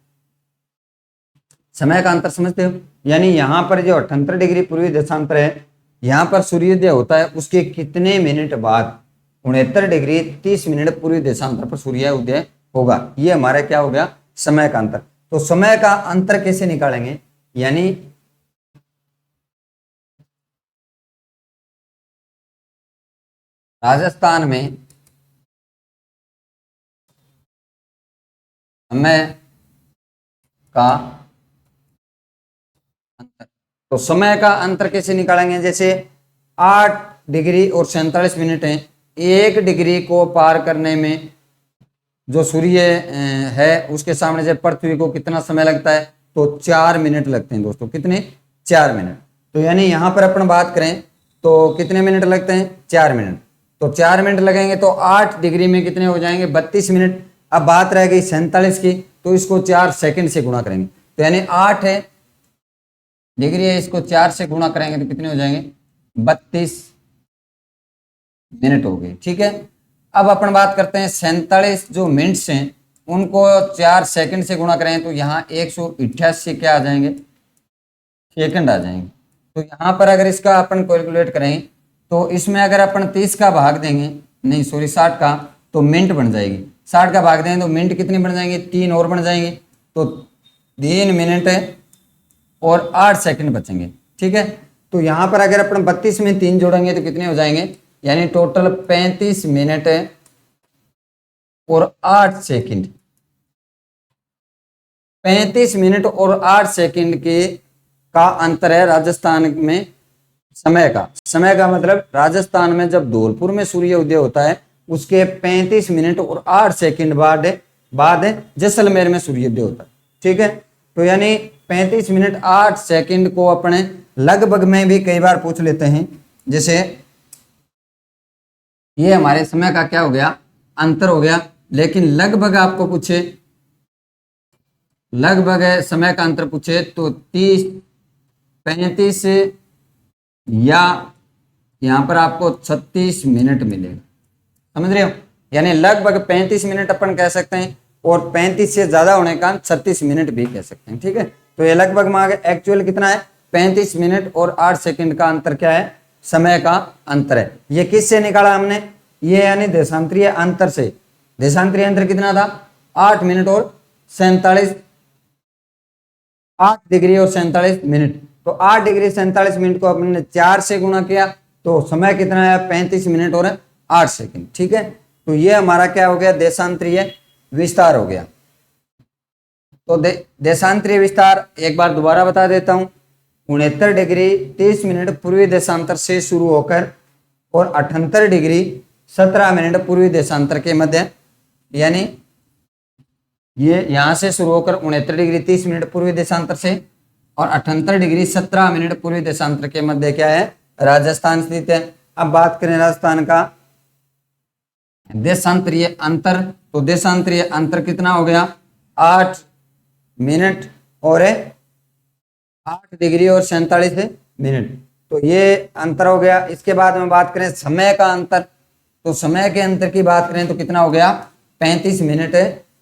समय का अंतर समझते हो, यानी यहां पर जो 78 डिग्री पूर्वी देशांतर है, यहां पर सूर्योदय होता है उसके कितने मिनट बाद 69 डिग्री 30 मिनट पूर्वी देशांतर पर सूर्योदय होगा। ये हमारा क्या हो गया, समय का अंतर। तो समय का अंतर कैसे निकालेंगे, यानी राजस्थान में समय का अंतर, तो समय का अंतर कैसे निकालेंगे, जैसे 8 डिग्री और 47 मिनट है, 1 डिग्री को पार करने में जो सूर्य है उसके सामने से पृथ्वी को कितना समय लगता है, तो 4 मिनट लगते हैं दोस्तों। कितने, 4 मिनट। तो यानी यहां पर अपन बात करें तो कितने मिनट लगते हैं, 4 मिनट। तो 4 मिनट लगेंगे तो 8 डिग्री में कितने हो जाएंगे, 32 मिनट। अब बात रह गई 47 की, तो इसको 4 सेकंड से गुणा करेंगे, तो यानी 8 है डिग्री है, इसको 4 से गुणा करेंगे तो कितने हो जाएंगे, 32 मिनट हो गए। ठीक है। अब अपन बात करते हैं 47 जो मिनट्स हैं उनको 4 सेकंड से गुणा करें तो यहाँ 188 क्या आ जाएंगे, सेकंड आ जाएंगे। तो यहाँ पर अगर इसका अपन कैलकुलेट करें तो इसमें अगर अपन 30 का भाग देंगे, नहीं सॉरी 60 का, तो मिनट बन जाएगी। 60 का भाग देंगे तो मिनट कितनी बन जाएंगे, 3 और बन जाएंगे, तो 3 मिनट और 8 सेकंड बचेंगे। ठीक है। तो यहाँ पर अगर अपन 32 में 3 जोड़ेंगे तो कितने हो जाएंगे, यानी टोटल 35 मिनट और 8 सेकंड। 35 मिनट और 8 सेकंड के का अंतर है राजस्थान में समय का। समय का मतलब राजस्थान में जब धौलपुर में सूर्य उदय होता है उसके 35 मिनट और 8 सेकंड बाद जैसलमेर में सूर्योदय होता है। ठीक है। तो यानी 35 मिनट 8 सेकंड को अपने लगभग में भी कई बार पूछ लेते हैं, जैसे ये हमारे समय का क्या हो गया, अंतर हो गया। लेकिन लगभग आपको पूछे, लगभग समय का अंतर पूछे तो 30 35 या यहां पर आपको 36 मिनट मिलेगा। समझ रहे हो, यानी लगभग 35 मिनट अपन कह सकते हैं और 35 से ज्यादा होने का 36 मिनट भी कह सकते हैं। ठीक है। तो ये लगभग में आगे एक्चुअल कितना है, 35 मिनट और 8 सेकंड का अंतर क्या है, समय का अंतर है। ये किससे निकाला हमने, ये यानी देशांतरीय अंतर से। देशांतरीय अंतर कितना था, 8 मिनट और 47, 8 डिग्री और 47 मिनट। तो 8 डिग्री 47 मिनट को अपने 4 से गुणा किया तो समय कितना है, 35 मिनट और 8 सेकंड। ठीक है। तो ये हमारा क्या हो गया, देशांतरीय विस्तार हो गया। तो देशांतरीय विस्तार एक बार दोबारा बता देता हूं, 69 डिग्री 30 मिनट पूर्वी देशांतर से शुरू होकर और 78 डिग्री 17 मिनट पूर्वी देशांतर के मध्य, यानी ये यहां से शुरू होकर 69 डिग्री 30 मिनट पूर्वी देशांतर से और 78 डिग्री 17 मिनट पूर्वी देशांतर के मध्य क्या है, राजस्थान स्थित है। अब बात करें राजस्थान का देशांतरीय अंतर, तो देशांतरीय अंतर कितना हो गया 8 मिनट और 8 डिग्री और 47 मिनट, तो ये अंतर हो गया। इसके बाद में बात करें समय का अंतर, तो समय के अंतर की बात करें तो कितना हो गया 35 मिनट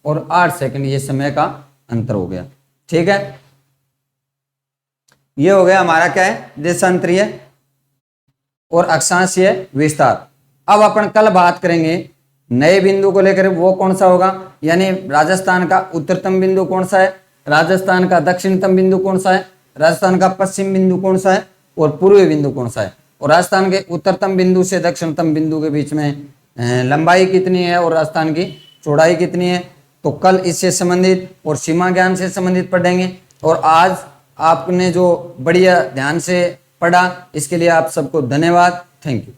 और 8 सेकंड, ये समय का अंतर हो गया। ठीक है, ये हो गया हमारा क्या है देशांतरीय और अक्षांशीय विस्तार। अब अपन कल बात करेंगे नए बिंदु को लेकर, वो कौन सा होगा, यानी राजस्थान का उत्तरतम बिंदु कौन सा है, राजस्थान का दक्षिणतम बिंदु कौन सा है, राजस्थान का पश्चिम बिंदु कौन सा है और पूर्वी बिंदु कौन सा है, और राजस्थान के उत्तरतम बिंदु से दक्षिणतम बिंदु के बीच में लंबाई कितनी है और राजस्थान की चौड़ाई कितनी है। तो कल इससे संबंधित और सीमा ज्ञान से संबंधित पढ़ेंगे। और आज आपने जो बढ़िया ध्यान से पढ़ा, इसके लिए आप सबको धन्यवाद। Thank you.